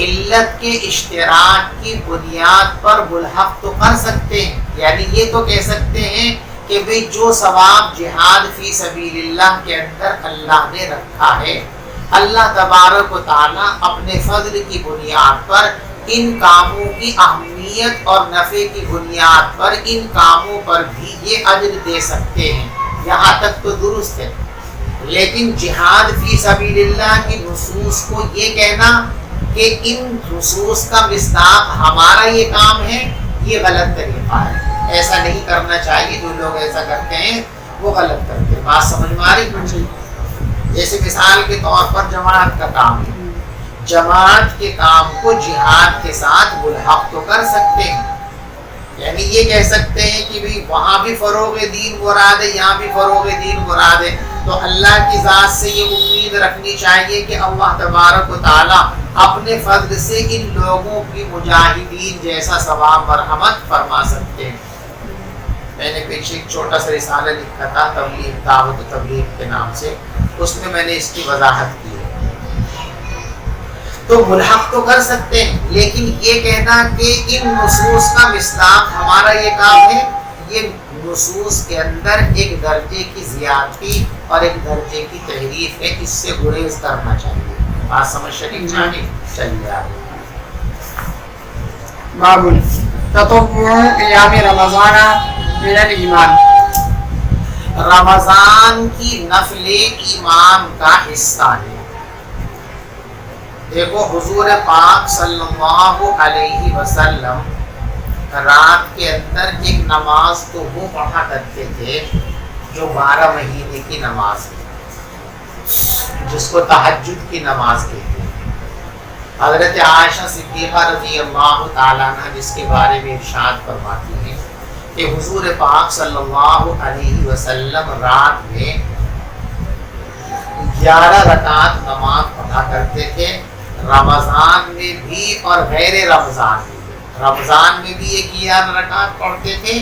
علت کے اشتراک کی بنیاد پر ملحق تو کر سکتے ہیں. یعنی یہ تو کہہ سکتے ہیں کہ بھئی جو ثواب جہاد فی سبیل اللہ کے اندر اللہ نے رکھا ہے، اللہ تبارک و تعالیٰ اپنے فضل کی بنیاد پر ان کاموں کی اہمیت اور نفع کی بنیاد پر ان کاموں پر بھی یہ اجر دے سکتے ہیں. یہاں تک تو درست ہے. لیکن جہاد فی سبیل اللہ کی نصوص کو یہ کہنا کہ ان نصوص کا مصداق ہمارا یہ کام ہے، یہ غلط طریقہ ہے. ایسا نہیں کرنا چاہیے. جو لوگ ایسا کرتے ہیں وہ غلط کرتے ہیں. بات سمجھ میں آ رہی؟ جیسے مثال کے طور پر جماعت کا کام ہے. جماعت کے کام کو جہاد کے ساتھ ملحق تو کر سکتے ہیں. یعنی یہ کہہ سکتے ہیں کہ بھی وہاں بھی فروغ دین مراد ہے، یہاں بھی فروغ دین مراد ہے. تو اللہ کی ذات سے یہ امید رکھنی چاہیے کہ اللہ تبارک و تعالیٰ اپنے فضل سے ان لوگوں کی مجاہدین جیسا ثواب مرحمت فرما سکتے ہیں. میں نے پیچھے ایک چھوٹا سا رسالہ لکھا تھا تبلیغ دعوت و تبلیغ کے نام سے، اس میں نے اس کی وضاحت کی ہے. تو ملحق تو کر سکتے ہیں، لیکن یہ کہنا کہ ان نصوص کا مصداق ہمارا یہ کام ہے، یہ نصوص کے اندر ایک درجے کی زیادتی اور ایک درجے کی تحریف ہے، اس سے گریز کرنا چاہیے۔ بات سمجھ شریف چاہیے، چلیے آگے۔ باب تطوع قیام رمضان من الایمان، رمضان کی نفل ایمان کا حصہ ہے۔ دیکھو حضور پاک صلی اللہ علیہ وسلم رات کے اندر ایک نماز تو وہ پڑھا کرتے تھے جو 12 مہینے کی نماز ہے، جس کو تہجد کی نماز کہتے ہیں۔ حضرت عائشہ صدیقہ رضی اللہ تعالیٰ عنہ جس کے بارے میں ارشاد فرماتی ہیں کہ حضور پاک صلی اللہ علیہ وسلم رات میں 11 رکعت نماز پڑھا کرتے تھے، رمضان میں بھی اور غیر رمضان میں بھی۔ رمضان میں بھی 11 رکعت پڑھتے تھے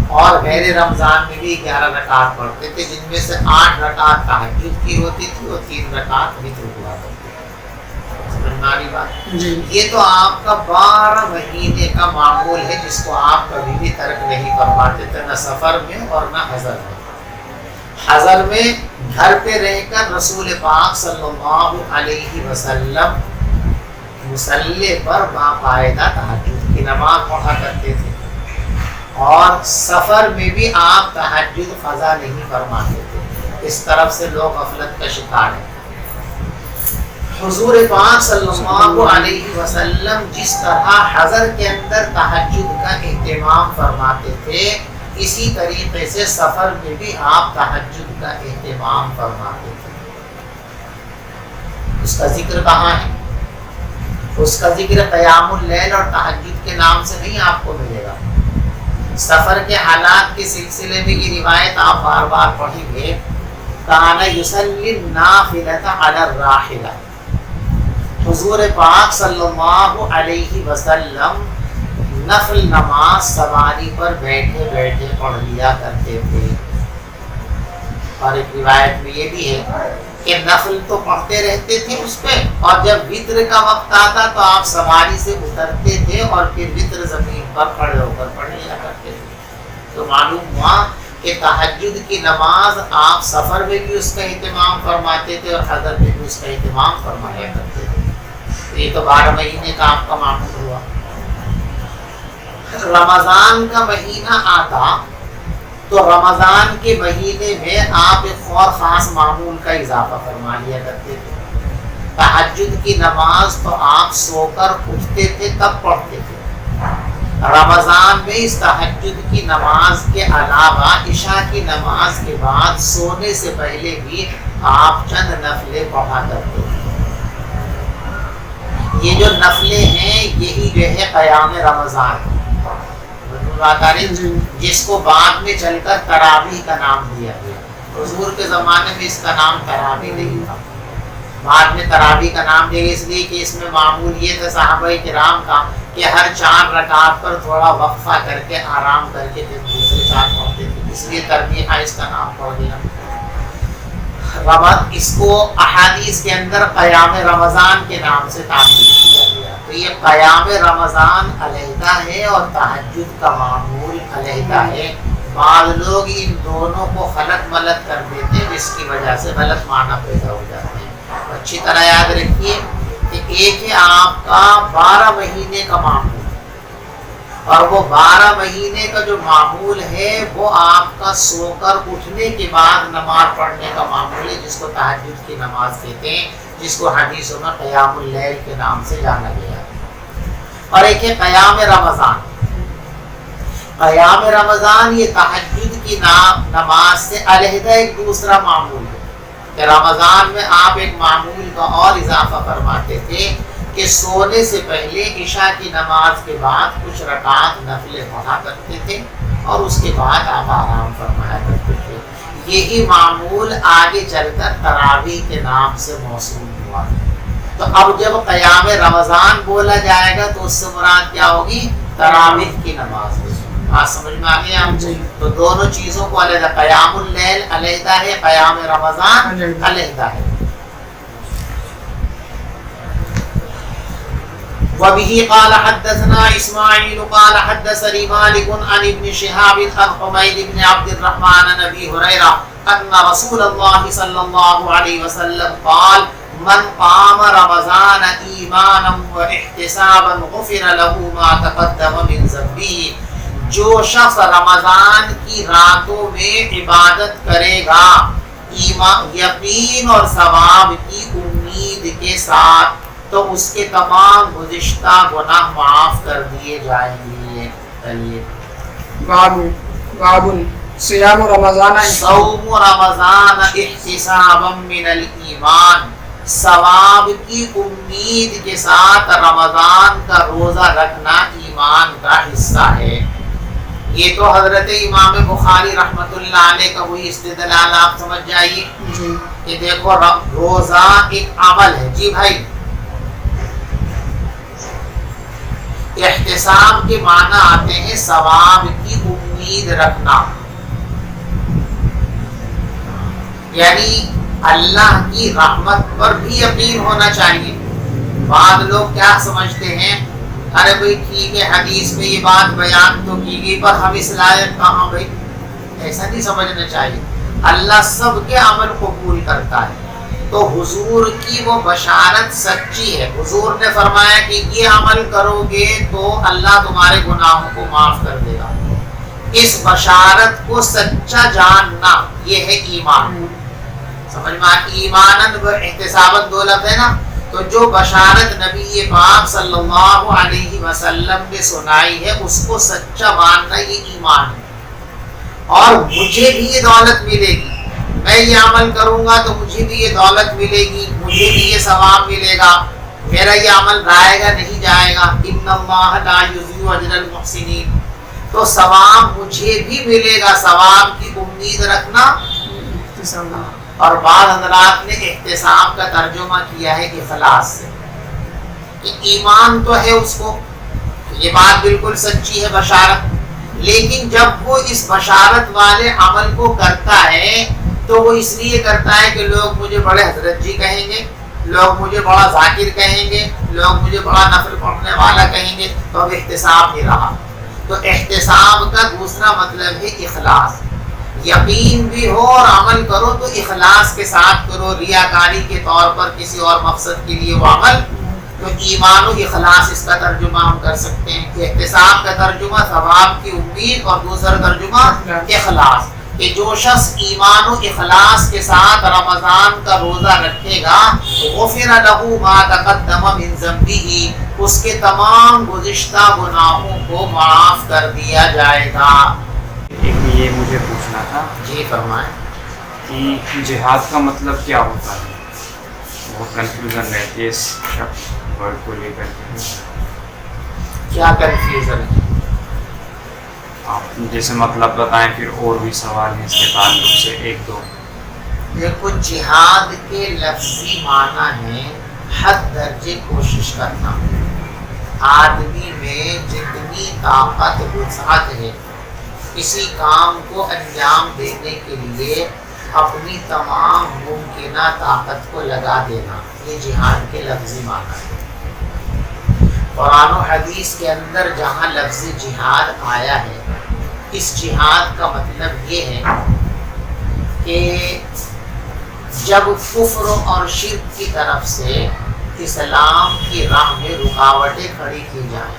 اور غیر رمضان میں بھی 11 رکعت پڑھتے تھے، جن میں سے 8 رکعت تہجد کی ہوتی تھی اور 3 رکعت وتر ہوا کرتی تھی۔ سمجھ میں آ رہی بات؟ یہ تو آپ کا 12 مہینے کا معمول ہے، جس کو آپ کبھی بھی ترک نہیں فرماتے تھے، نہ سفر میں اور نہ حضر میں۔ حضر میں گھر پہ رہ کر رسول پاک صلی اللہ علیہ وسلم مصلی پر باقاعدہ تہجد کی نماز پڑھا کرتے تھے، اور سفر میں بھی آپ تہجد قضا نہیں فرماتے تھے۔ اس طرف سے لوگ غفلت کا شکار ہیں۔ حضور پاک صلی اللہ علیہ وسلم جس طرح حضر کے اندر تہجد کا اہتمام فرماتے تھے، اسی طریقے سے سفر میں بھی آپ تہجد کا اہتمام فرماتے تھے۔ اس کا ذکر کہاں ہے؟ اس کا ذکر قیام اللیل اور تہجد کے نام سے نہیں آپ کو ملے گا۔ سفر کے حالات کے سلسلے میں یہ روایت آپ بار بار پڑھیں گے، کان یصلی النافلۃ علی الراحلہ، حضور پاک صلی اللہ علیہ وسلم نفل نماز سواری پر بیٹھے بیٹھے پڑھ لیا کرتے تھے۔ اور ایک روایت میں یہ بھی ہے کہ نفل تو پڑھتے رہتے تھے اس پہ، اور جب وتر کا وقت آتا تو آپ سواری سے اترتے تھے اور پھر وتر زمین پر کھڑے ہو کر پڑھ لیا کرتے تھے۔ تو معلوم ہوا کہ تہجد کی نماز آپ سفر میں بھی اس کا اہتمام فرماتے تھے اور حضر میں بھی اس کا اہتمام فرمایا کرتے تھے۔ تو یہ تو 12 مہینے کا آپ کا معمول ہوا۔ رمضان کا مہینہ آتا تو رمضان کے مہینے میں آپ ایک اور خاص معمول کا اضافہ فرما لیا کرتے تھے۔ تہجد کی نماز تو آپ سو کر اٹھتے تھے تب پڑھتے تھے۔ رمضان میں اس تہجد کی نماز کے علاوہ عشاء کی نماز کے بعد سونے سے پہلے بھی آپ چند نفلیں پڑھا کرتے تھے۔ یہ جو نفلیں ہیں یہی جو ہے قیام رمضان، جس کو بعد میں چل کر تراویح کا نام دیا گیا۔ حضور کے زمانے میں اس کا نام تراویح نہیں تھا، بعد میں تراویح کا نام دیا گیا، اس لیے کہ اس میں معمول یہ تھا صحابہ کرام کا کہ ہر 4 رکعت پر تھوڑا وقفہ کر کے آرام کر کے پھر دوسرے 4 پڑھتے تھے، اس لیے تربیح اس کا نام پڑ گیا۔ اس کو احادیث کے اندر قیام رمضان کے نام سے تعبیر کیا گیا۔ تو یہ قیام رمضان علیحدہ ہے اور تہجد کا معمول علیحدہ ہے۔ بعض لوگ ان دونوں کو خلط ملط کر دیتے ہیں، جس کی وجہ سے غلط معنی پیدا ہو جاتے ہیں۔ اچھی طرح یاد رکھیے کہ ایک ہے آپ کا 12 مہینے کا معمول، اور وہ 12 مہینے کا جو معمول ہے وہ آپ کا سو کر اٹھنے کے بعد نماز پڑھنے کا معمول ہے، جس کو تہجد کی نماز کہتے ہیں، جس کو حدیثوں میں قیام اللیل کے نام سے جانا گیا ہے۔ اور ایک ہے قیام رمضان۔ قیام رمضان یہ تہجد کی نماز سے علیحدہ ایک دوسرا معمول ہے کہ رمضان میں آپ ایک معمول کا اور اضافہ فرماتے تھے کہ سونے سے پہلے عشاء کی نماز کے بعد کچھ رکعت نفلیں پڑھا کرتے تھے اور اس کے بعد آپ آرام فرمایا کرتے تھے۔ یہی معمول آگے چل کر تراویح کے نام سے موصول ہوا۔ تو اب جب قیام رمضان بولا جائے گا تو اس سے مراد کیا ہوگی؟ تراویح کی نماز۔ بات سمجھ میں آ گئی آپ؟ تو دونوں چیزوں کو علیحدہ، قیام اللیل علیحدہ ہے، قیام رمضان علیحدہ ہے۔ وبه قال حدثنا اسماعيل قال حدثني مالك عن ابن شهاب عن حميد بن عبد الرحمن عن ابي هريره ان رسول الله صلى الله عليه وسلم قال من قام رمضان ایمانا واحتسابا غفر له ما تقدم من ذنبه، جو شخص رمضان کی راتوں میں عبادت کرے گا یقین اور ثواب کی امید کے ساتھ، تو اس کے تمام گزشتہ گناہ معاف کر دیے جائیں گے۔ باب صیام رمضان صوم رمضان احتسابا من الایمان، ثواب کی امید کے ساتھ رمضان کا روزہ رکھنا ایمان کا حصہ ہے۔ یہ تو حضرت امام بخاری رحمۃ اللہ علیہ کا وہی استدلال آپ سمجھ جائیے کہ دیکھو روزہ ایک عمل ہے۔ جی بھائی، احتساب کے معنی آتے ہیں ثواب کی امید رکھنا، یعنی اللہ کی رحمت پر بھی یقین ہونا چاہیے۔ بعض لوگ کیا سمجھتے ہیں، ارے بھائی ٹھیک ہے حدیث میں یہ بات بیان تو کی گئی پر ہم اس لائق کہاں بھائی، ایسا نہیں سمجھنا چاہیے۔ اللہ سب کے عمل قبول کرتا ہے، تو حضور کی وہ بشارت سچی ہے۔ حضور نے فرمایا کہ یہ عمل کرو گے تو اللہ تمہارے گناہوں کو معاف کر دے گا۔ اس بشارت کو سچا جاننا یہ ہے ایمان۔ سمجھ میں ایماناً و احتساباً دو لفظ ہے نا، تو جو بشارت نبی پاک صلی اللہ علیہ وسلم نے سنائی ہے اس کو سچا ماننا یہ ایمان ہے۔ اور مجھے بھی یہ دولت ملے گی، میں یہ عمل کروں گا تو مجھے بھی یہ دولت ملے گی، مجھے بھی یہ ثواب ملے گا، میرا یہ عمل رائے گا نہیں جائے گا۔ ان اللہ لا یضیع اجر المحسنین، تو ثواب مجھے بھی ملے گا، ثواب کی امید رکھنا۔ اور بعض حضرات نے احتساب کا ترجمہ کیا ہے اخلاص سے، کہ ایمان تو ہے اس کو، یہ بات بالکل سچی ہے بشارت، لیکن جب وہ اس بشارت والے عمل کو کرتا ہے تو وہ اس لیے کرتا ہے کہ لوگ مجھے بڑے حضرت جی کہیں گے، لوگ مجھے بڑا ذاکر کہیں گے، لوگ مجھے بڑا نفل پڑھنے والا کہیں گے، تو اب احتساب نہیں رہا۔ تو احتساب کا دوسرا مطلب ہے اخلاص، یقین بھی ہو اور عمل کرو تو اخلاص کے ساتھ کرو، ریاکاری کے طور پر کسی اور مقصد کے لیے وہ عمل، تو ایمان و اخلاص اس کا ترجمہ ہم کر سکتے ہیں کہ احتساب کا ترجمہ ثواب کی امید اور دوسرا ترجمہ اخلاص، کہ جو شخص ایمان و اخلاص کے ساتھ رمضان کا روزہ رکھے گا غفر له ما تقدم من ذنبه، اس کے تمام گزشتہ گناہوں کو معاف کر دیا جائے گا۔ ایک یہ مجھے پوچھنا تھا، جی فرمائیں، کہ جہاد کا مطلب کیا ہوتا ہے؟ بہت کنفیوژن رہتی ہے اس شخص ورڈ کو لے کر کے۔ کیا کنفیوژن ہے؟ آپ جیسے مطلب بتائیں، پھر اور بھی سوال ہیں اس کے تعلق سے ایک دو۔ دیکھو جہاد کے لفظی معنی ہے حد درجے کوشش کرنا، آدمی میں جتنی طاقت وسعت ہے کسی کام کو انجام دینے کے لیے اپنی تمام ممکنہ طاقت کو لگا دینا، یہ جہاد کے لفظی معنی ہے۔ قرآن و حدیث کے اندر جہاں لفظ جہاد آیا ہے، اس جہاد کا مطلب یہ ہے کہ جب کفر اور شرک کی طرف سے اسلام کی راہ میں رکاوٹیں کھڑی کی جائیں،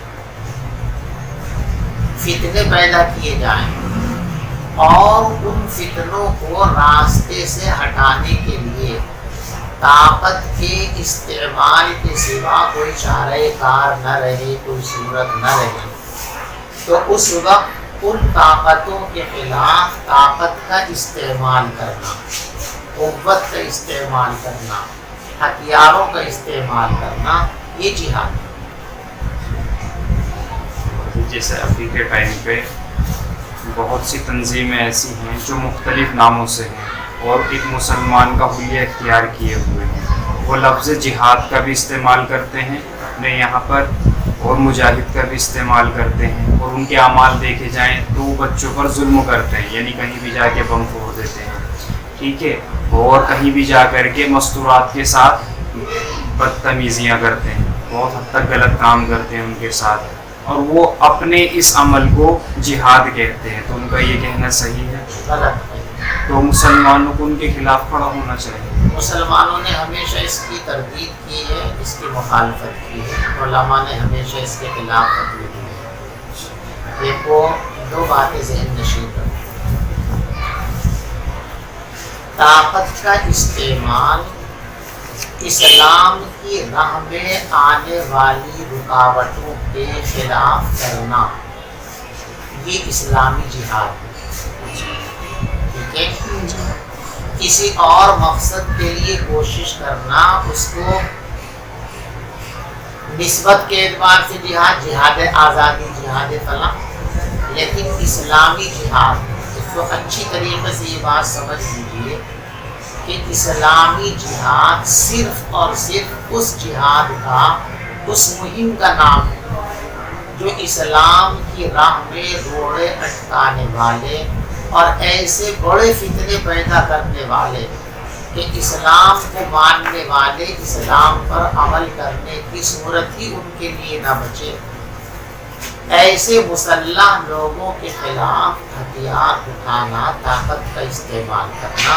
فتنے پیدا کیے جائیں، اور ان فتنوں کو راستے سے ہٹانے کے لیے طاقت کے استعمال کے سوا کوئی چارہ کار نہ رہے، کوئی صورت نہ رہے، تو اس وقت ان طاقتوں کے خلاف طاقت کا استعمال کرنا، قوت کا استعمال کرنا، ہتھیاروں کا استعمال کرنا، یہ جہاد ہے۔ جیسے ابھی کے ٹائم پہ بہت سی تنظیمیں ایسی ہیں جو مختلف ناموں سے ہیں اور ایک مسلمان کا حلیہ اختیار کیے ہوئے ہیں، وہ لفظ جہاد کا بھی استعمال کرتے ہیں اپنے یہاں پر اور مجاہد کا بھی استعمال کرتے ہیں، اور ان کے اعمال دیکھے جائیں تو وہ بچوں پر ظلم کرتے ہیں، یعنی کہیں بھی جا کے بم پھوڑ دیتے ہیں، ٹھیک ہے، اور کہیں بھی جا کر کے مستورات کے ساتھ بدتمیزیاں کرتے ہیں، بہت حد تک غلط کام کرتے ہیں ان کے ساتھ، اور وہ اپنے اس عمل کو جہاد کہتے ہیں، تو ان کا یہ کہنا صحیح ہے؟ غلط ہے۔ تو مسلمانوں کو ان کے خلاف کھڑا ہونا چاہیے۔ مسلمانوں نے ہمیشہ اس کی تردید کی ہے، اس کی مخالفت کی ہے، علماء نے ہمیشہ اس کے خلاف فتوی دی ہے۔ دیکھو، دو باتیں ذہن نشین کرو۔ طاقت کا استعمال اسلام کی راہ میں آنے والی رکاوٹوں کے خلاف کرنا، یہ اسلامی جہاد ہے۔ ٹھیک ہے؟ کسی اور مقصد کے لیے کوشش کرنا، اس کو نسبت کے اعتبار سے جہاد آزادی، جہاد فلاں، لیکن اسلامی جہاد، اس کو اچھی طریقے سے یہ بات سمجھ لیجیے کہ اسلامی جہاد صرف اور صرف اس جہاد کا، اس مہم کا نام ہے جو اسلام کی راہ میں روڑے اٹکانے والے اور ایسے بڑے فتنے پیدا کرنے والے کہ اسلام کو ماننے والے اسلام پر عمل کرنے کی صورت ہی ان کے لیے نہ بچے، ایسے مسلح لوگوں کے خلاف ہتھیار اٹھانا، طاقت کا استعمال کرنا،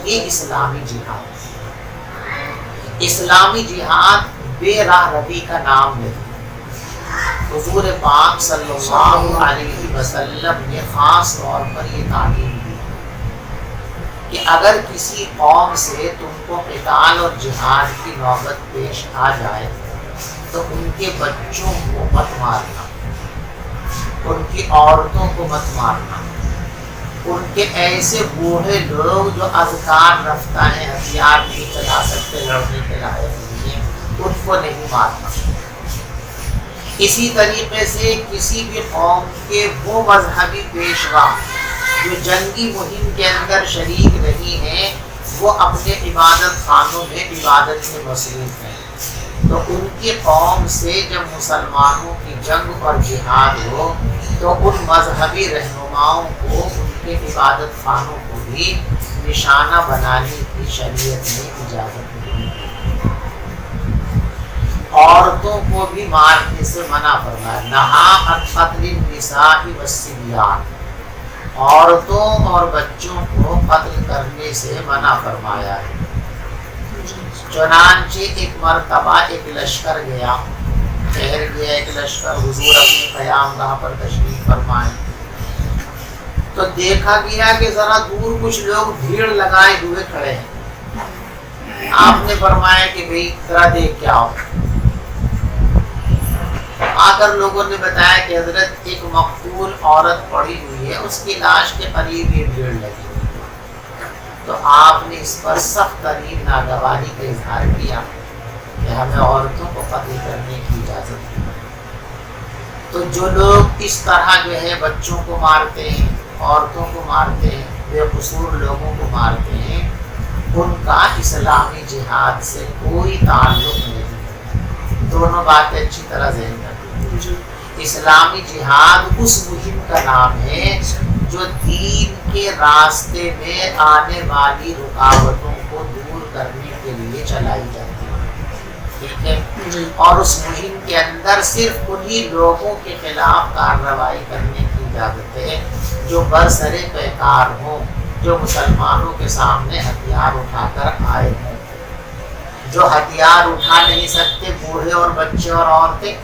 یہ اسلامی جہاد ہے۔ اسلامی جہاد بے راہ روی کا نام نہیں۔ حضور پاک صلی اللہ علیہ وسلم نے خاص طور پر یہ تعلیم دی کہ اگر کسی قوم سے تم کو قتال اور جہاد کی نوبت پیش آ جائے تو ان کے بچوں کو مت مارنا، ان کی عورتوں کو مت مارنا، ان کے ایسے بوڑھے لوگ جو اذکار رفتہ ہیں، ہتھیار نہیں چلا سکتے، لڑنے کے لائق نہیں ہیں، ان کو نہیں مارنا۔ اسی طریقے سے کسی بھی قوم کے وہ مذہبی پیشوا جو جنگی مہم کے اندر شریک نہیں ہیں، وہ اپنے عبادت خانوں میں عبادت میں مصروف ہیں، تو ان کی قوم سے جب مسلمانوں کی جنگ اور جہاد ہو تو ان مذہبی رہنماؤں کو ان کے عبادت خانوں کو بھی نشانہ بنانے کی شریعت نے اجازت نہیں دی۔ عورتوں کو بھی مارنے سے منع فرمایا، نہا عن قتل النساء والصبیان، عورتوں اور بچوں کو قتل کرنے سے منع فرمایا ہے۔ چنانچہ ایک مرتبہ ایک لشکر گیا، ٹھہر گیا ایک لشکر، حضور اپنے قیام گاہ پر تشریف فرمائے تو دیکھا گیا کہ ذرا دور کچھ لوگ بھیڑ لگائے ہوئے کھڑے ہیں۔ آپ نے فرمایا کہ بھئی ذرا دیکھ کے آؤ۔ آ کر لوگوں نے بتایا کہ حضرت ایک مقتول عورت پڑی ہوئی ہے، اس کی لاش کے قریب یہ بھیڑ لگی ہوئی ہے۔ تو آپ نے اس پر سخت ترین ناگواری کا اظہار کیا کہ ہمیں عورتوں کو قتل کرنے کی اجازت ہے۔ تو جو لوگ اس طرح جو ہے بچوں کو مارتے ہیں، عورتوں کو مارتے ہیں، بے قصور لوگوں کو مارتے ہیں، ان کا اسلامی جہاد سے کوئی تعلق نہیں۔ دونوں باتیں اچھی طرح ذہن رکھیں۔ اسلامی جہاد اس مہم کا نام ہے جو دین کے راستے میں آنے والی رکاوٹوں کو دور کرنے کے لیے چلائی جاتی ہے، ٹھیک ہے؟ اور اس مہم کے اندر صرف انہی لوگوں کے خلاف کارروائی کرنے کی اجازت ہے جو برسرے پیکار ہوں، جو مسلمانوں کے سامنے ہتھیار اٹھا کر آئے ہیں۔ جو ہتھیار اٹھا نہیں سکتے، بوڑھے اور بچے اور عورتیں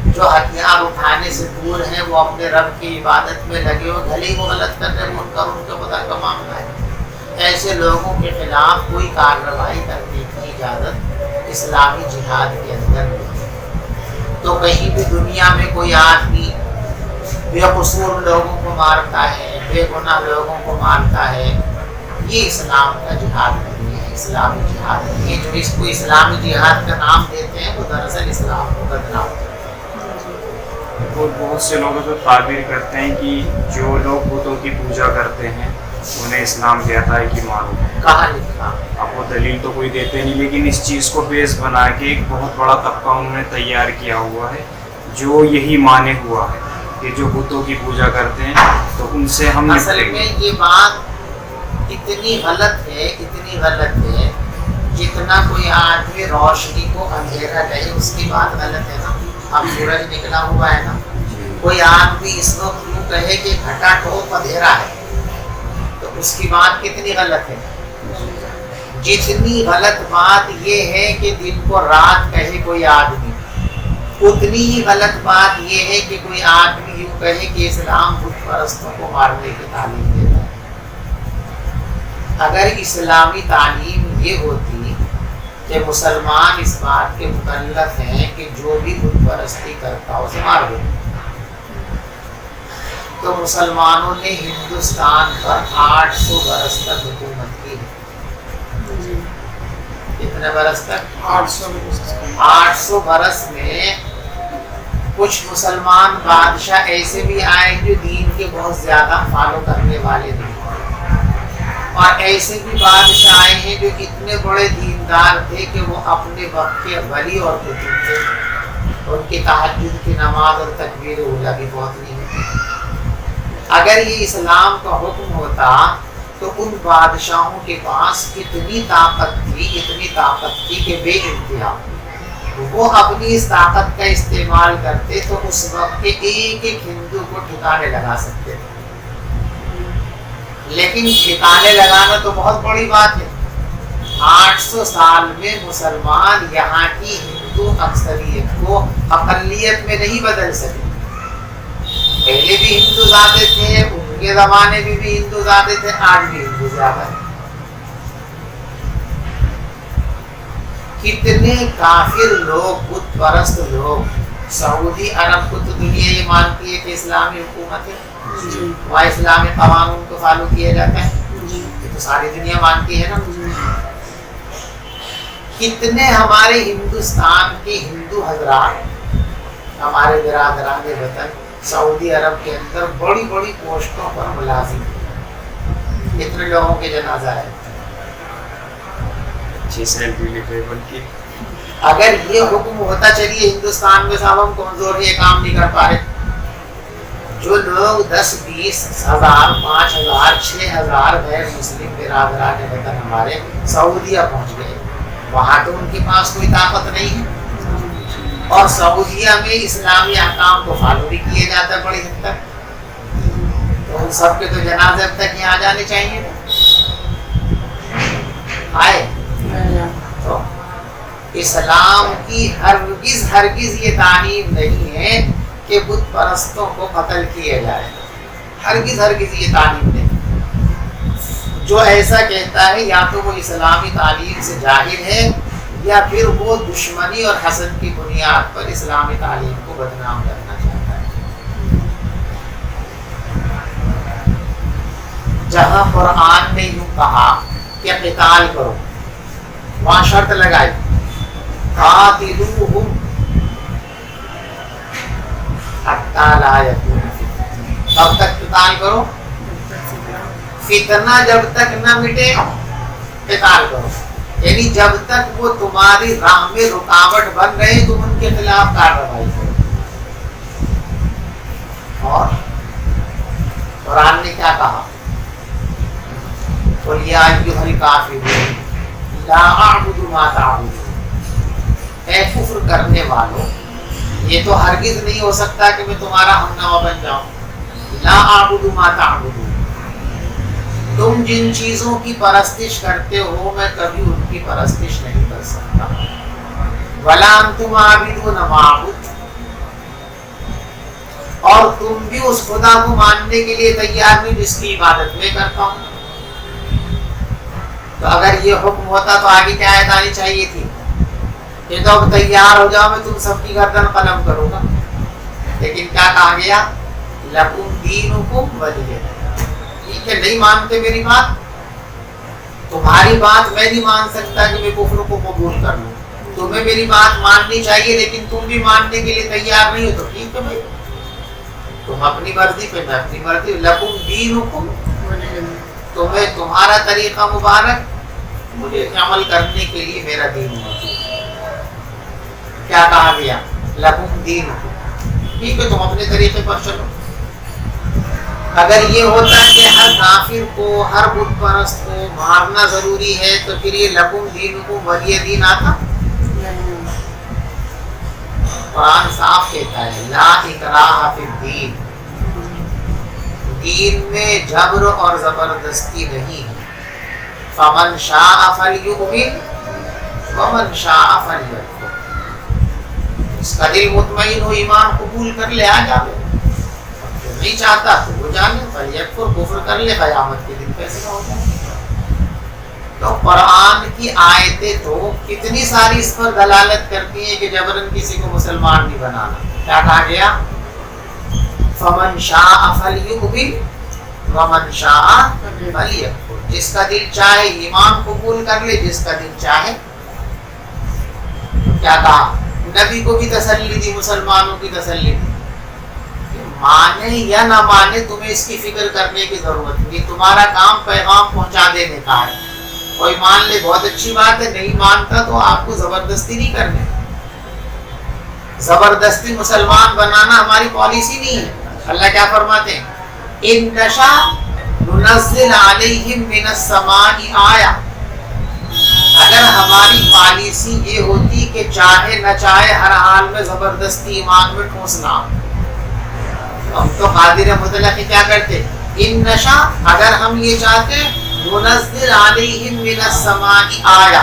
جو ہتھیار اٹھانے سے دور ہیں، وہ اپنے رب کی عبادت میں لگے ہو، بھلے ہی وہ غلط کر رہے ہیں، ان کا ان کے خدا کا معاملہ ہے، ایسے لوگوں کے خلاف کوئی کارروائی کرنے کی اجازت اسلامی جہاد کے اندر نہیں ہے۔ تو کہیں بھی دنیا میں کوئی آدمی بے قصور لوگوں کو مارتا ہے، بے گناہ لوگوں کو مارتا ہے، یہ اسلام کا جہاد نہیں ہے، اسلامی جہاد نہیں ہے۔ جو اس کو اسلامی جہاد کا نام دیتے ہیں وہ دراصل اسلام کو بدنام کرتے ہیں۔ بہت سے لوگ تو تعبیر کرتے ہیں کہ جو لوگ بتوں کی پوجا کرتے ہیں انہیں اسلام کہتا ہے کہ مارو۔ کہاں لکھا؟ اب وہ دلیل تو کوئی دیتے نہیں، لیکن اس چیز کو بیس بنا کے ایک بہت بڑا طبقہ انہوں نے تیار کیا ہوا ہے جو یہی مانے ہوا ہے کہ جو بتوں کی پوجا کرتے ہیں تو ان سے ہم اصل میں یہ بات اتنی غلط ہے، اتنی غلط ہے، جتنا کوئی آدمی روشنی کو اندھیرا کہے اس کی بات غلط ہے نا. اب سورج نکلا ہوا ہے نا, کوئی آدمی اس وقت یوں کہے کہ گھٹا ٹوپ اندھیرا ہے تو اس کی بات کتنی غلط ہے. جتنی غلط بات یہ ہے کہ دن کو رات کہے کوئی آدمی, اتنی ہی غلط بات یہ ہے کہ کوئی آدمی یوں کہے کہ اسلام بت پرستوں کو مارنے کی تعلیم دیتا ہے. اگر اسلامی تعلیم یہ ہوتی کہ مسلمان اس بات کے مکلف ہیں کہ جو بھی بت پرستی کرتا ہو اسے مار دو, تو مسلمانوں نے ہندوستان پر 800 برس تک حکومت کی. کتنے برس تک؟ 800 برس میں کچھ مسلمان بادشاہ ایسے بھی آئے جو دین کے بہت زیادہ فالو کرنے والے تھے, اور ایسے بھی بادشاہ آئے ہیں جو اتنے بڑے دیندار تھے کہ وہ اپنے وقت کے ولی اور قطب تھے, ان کی تہجد کی نماز اور تکبیر اولیٰ بھی بہت نہیں ہوتی. اگر یہ اسلام کا حکم ہوتا تو ان بادشاہوں کے پاس اتنی طاقت تھی کہ بے انتہا. وہ اپنی اس طاقت کا استعمال کرتے تو اس وقت کے ایک ایک ہندو کو ٹھکانے لگا سکتے تھے. لیکن ٹھکانے لگانا تو بہت بڑی بات ہے. 800 سال میں مسلمان یہاں کی ہندو اکثریت کو اقلیت میں نہیں بدل سکے. پہلے بھی ہندو زیادہ تھے, ان کے زمانے میں بھی ہندو زیادہ تھے, آج بھی ہندو زیادہ ہے. کتنے کافر لوگ, بت پرست لوگ, سعودی عرب کو تو دنیا یہ مانتی ہے کہ اسلامی حکومت ہے, وہاں اسلامی قوانین کو فالو کیا جاتا ہے, یہ تو ساری دنیا مانتی ہے نا. کتنے ہمارے ہندوستان کے ہندو حضرات, ہمارے برادران وطن سعودی عرب کے اندر بڑی بڑی پوسٹوں پر ملازم ہیں, کتنے لوگوں کے جنازہ ہے. اگر یہ حکم ہوتا چلیے ہندوستان میں صاحب ہم کمزور ہیں, یہ کام نہیں کر پا رہے, جو لوگ 10-20 ہزار 5,000 6,000 غیر مسلم برادران وطن ہمارے سعودیہ پہنچ گئے, وہاں تو ان کے پاس کوئی طاقت نہیں ہے, اور سعودیہ میں اسلامی احکام کو فالو بھی کیے جاتا ہے بڑی حد تک, تو ان سب کے تو جنازے اب تک یہاں جانے چاہیے. آئے تو اسلام کی ہرگز یہ تعلیم نہیں ہے کہ بت پرستوں کو قتل کیا جائے, ہرگز یہ تعلیم نہیں. جو ایسا کہتا ہے یا تو وہ اسلامی تعلیم سے جاہل ہے یا پھر وہ دشمنی اور حسد کی بنیاد پر اسلامی تعلیم کو بدنام کرنا چاہتا ہے. جہاں قرآن نے یوں کہا کہ قتال کرو, وہاں شرط لگائی قاتلوہم حتی لا یکون فتنہ, کب تک قتال کرو؟ فتنہ جب تک نہ مٹے قتال کرو, یعنی جب تک وہ تمہاری راہ میں رکاوٹ بن رہے تم ان کے خلاف کارروائی کرو. اور قرآن نے کیا کہا؟ قُلْ يَا أَيُّهَا الْكَافِرُونَ لَا أَعْبُدُ مَا تَعْبُدُونَ, اے کفر کرنے والوں یہ تو ہرگز نہیں ہو سکتا کہ میں تمہارا ہمنوا بن جاؤں. لا اعبد ما تعبدون, تم جن چیزوں کی پرستش کرتے ہو میں کبھی ان کی پرستش نہیں کر سکتا. ولا انتم عابدون ما اعبد, اور تم بھی اس خدا کو ماننے کے لیے تیار نہیں جس کی عبادت میں کرتا ہوں. تو اگر یہ حکم ہوتا تو آگے کیا آیت آنی چاہیے تھی, یہ تو اب تیار ہو جاؤ میں تم سب کی گردن قلم کروں گا. لیکن کیا کہا گیا؟ لکم دینکم ولی دین. ٹھیک ہے, نہیں مانتے میری بات, تمہاری بات میں نہیں مان سکتا کہ میں کفر کو قبول کر لوں, تمہیں میری بات ماننی چاہیے لیکن تم بھی ماننے کے لیے تیار نہیں ہو تو ٹھیک ہے بھائی, تم اپنی مرضی پہ میں اپنی مرضی. لکم دینکم ولی دین, تمہیں تمہارا طریقہ مبارک, مجھے عمل کرنے کے لیے میرا دین موجود. کیا کہا گیا؟ لکم دینکم, ٹھیک ہے تم اپنے طریقے پر چلو. اگر یہ ہوتا کہ ہر کافر کو ہر بت پرست کو مارنا ضروری ہے تو پھر یہ لکم دینکم ولی دین آتا. قرآن صاف کہتا ہے لا اکراہ فی الدین، دین میں جبر اور زبردستی نہیں ہے. فمن شاء فلیؤمن ومن شاء فلیکفر، اس کا دل مطمئن ہو ایمان قبول کر لے آ جاوے، نہیں چاہتا تو وہ جانے فلیکفر، کفر کر لے، قیامت کے دن فیصلہ ہو جائے. تو قرآن کی آیتیں تو کتنی ساری اس پر دلالت کرتی ہیں کہ جبرن کسی کو مسلمان نہیں بنانا. کیا کہا گیا؟ فمن شاء فلیؤمن ومن شاء فلیکفر، جس کا دل چاہے ایمان قبول کر لے، جس کا دل چاہے. کیا کہا؟ نبی کو بھی تسلی دی، مسلمانوں کی تسلی دی، مانے یا نہ مانے تمہیں اس کی فکر کرنے کی ضرورت نہیں، تمہارا کام پیغام پہنچا دینے کا ہے. کوئی مان لے بہت اچھی بات ہے، نہیں مانتا تو آپ کو زبردستی نہیں کرنے. زبردستی مسلمان بنانا ہماری پالیسی نہیں ہے. اللہ کیا فرماتے ہیں؟ ان نشاء ننزل علیہم من السماء آیہ. اگر ہماری پالیسی یہ ہوتی کہ چاہے نہ چاہے ہر حال میں زبردستی ایمان میں ٹھونسنا، ہم تو قادر مطلق کیا کرتے؟ ان نشاء، اگر ہم یہ چاہتے ننزل علیہم من السماء آیہ،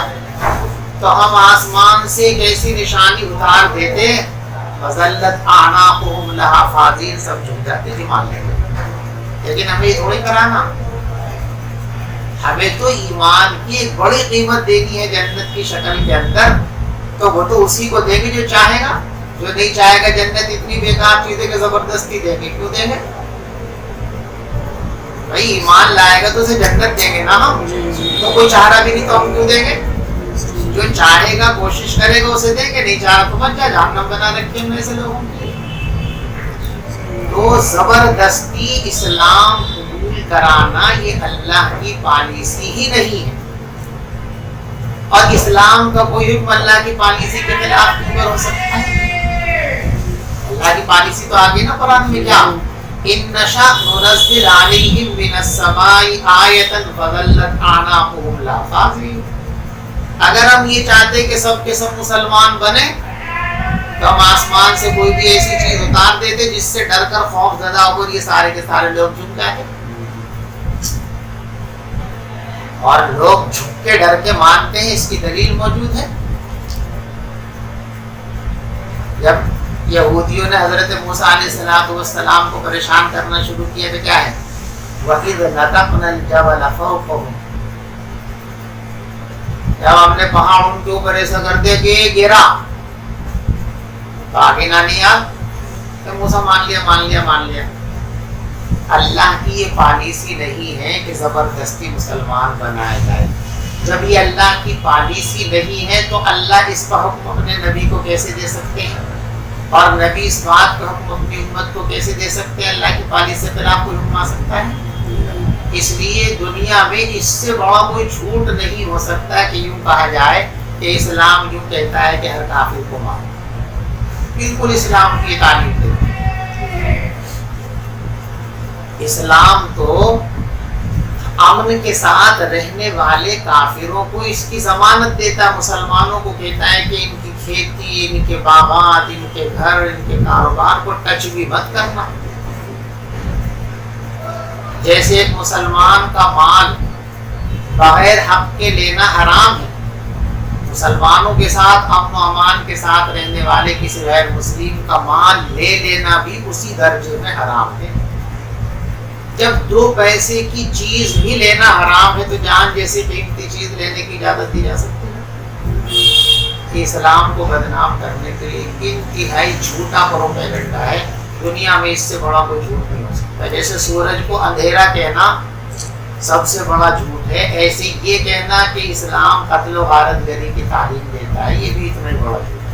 تو ہم آسمان سے ایک ایسی نشانی اتار دیتے فظلت اعناقہم لہا خاضعین، سب جھک جاتے تھے مان لیں. لیکن ہمیں یہ تھوڑی کرانا، ہمیں تو ایمان کی ایک بڑی قیمت دینی ہے جنت کی شکل کے اندر. تو وہ تو اسی کو دیں گے جو چاہے گا، جو نہیں چاہے گا جنت اتنی بیکار چیز ہے کہ زبردستی دیں گے. کیوں دیں گے بھائی؟ ایمان لائے گا تو اسے جنت دیں گے نا ہم. تو کوئی چاہ رہا بھی نہیں تو ہم کیوں دیں گے؟ جو چاہے گا کوشش کرے گا اسے دیں گے، نہیں چاہ رہا تو مت جا، جہنم بنا رکھے ہم ایسے لوگوں کی. تو زبردستی اسلام قبول کرانا یہ اللہ کی پالیسی ہی نہیں ہے. اور اسلام کا کوئی حکم اللہ کی پالیسی کے خلاف کیوں ہو سکتا ہے؟ اللہ کی پالیسی تو آگے نا قرآن میں کیا؟ ان نشاء ننزل علیہم من السماء آیۃ فظلت اعناقہم لہا خاضعین. اگر ہم یہ چاہتے کہ سب کے سب مسلمان بنے تو ہم آسمان سے کوئی بھی ایسی چیز اتار دیتے جس سے ڈر کر خوف زدہ ہو کر یہ سارے کے سارے لوگ جھک جاتے. اور لوگ جھک کے ڈر کے مانتے ہیں، اس کی دلیل موجود ہے. جب یہودیوں نے حضرت موسیٰ علیہ السلام کو پریشان کرنا شروع کیا تو کیا ہے؟ وَإِذْ نَتَقْنَا الْجَبَلَ فَوْقَهُمْ، جب ہم نے پہاڑ ان کے اوپر ایسا کر دیا کہ گرا تو آگے نہ نہیں آ تو موسیٰ مان لیا. اللہ کی یہ پالیسی نہیں ہے کہ زبردستی مسلمان بنایا جائے. جب یہ اللہ کی پالیسی نہیں ہے تو اللہ اس کا حکم اپنے نبی کو کیسے دے سکتے ہیں؟ اور نبی اس بات کا حکم اپنی امت کو کیسے دے سکتے ہیں؟ اللہ کی پالیسی پر آپ کو حکم آ سکتا ہے؟ اس لیے دنیا میں اس سے بڑا کوئی جھوٹ نہیں ہو سکتا کہ یوں کہا جائے کہ اسلام یوں کہتا ہے کہ ہر کافر کو مارو. بالکل اسلام کی تعلیم دیتا ہے. اسلام تو امن کے ساتھ رہنے والے کافروں کو اس کی ضمانت دیتا ہے. مسلمانوں کو کہتا ہے کہ ان کی کھیتی، ان کے باغات، ان کے گھر، ان کے کاروبار کو ٹچ بھی مت کرنا. جیسے ایک مسلمان کا مال بغیر حق کے لینا حرام ہے، مسلمانوں کے ساتھ امن و امان کے ساتھ رہنے والے کسی غیر مسلم کا مال لے لینا بھی اسی درجے میں حرام ہے. جب 2 پیسے کی چیز بھی لینا حرام ہے تو جان جیسی قیمتی چیز لینے کی اجازت دی جا سکتی ہے. اسلام کو بدنام کرنے کے لیے انتہائی جھوٹا پروپیگنڈا ہے. دنیا میں اس سے بڑا کوئی جھوٹ نہیں ہو سکتا. جیسے سورج کو اندھیرا کہنا سب سے بڑا جھوٹ ہے، ایسے یہ کہنا کہ اسلام قتل و غارت گری کی تعلیم دیتا ہے یہ بھی اتنا بڑا جھوٹ ہے.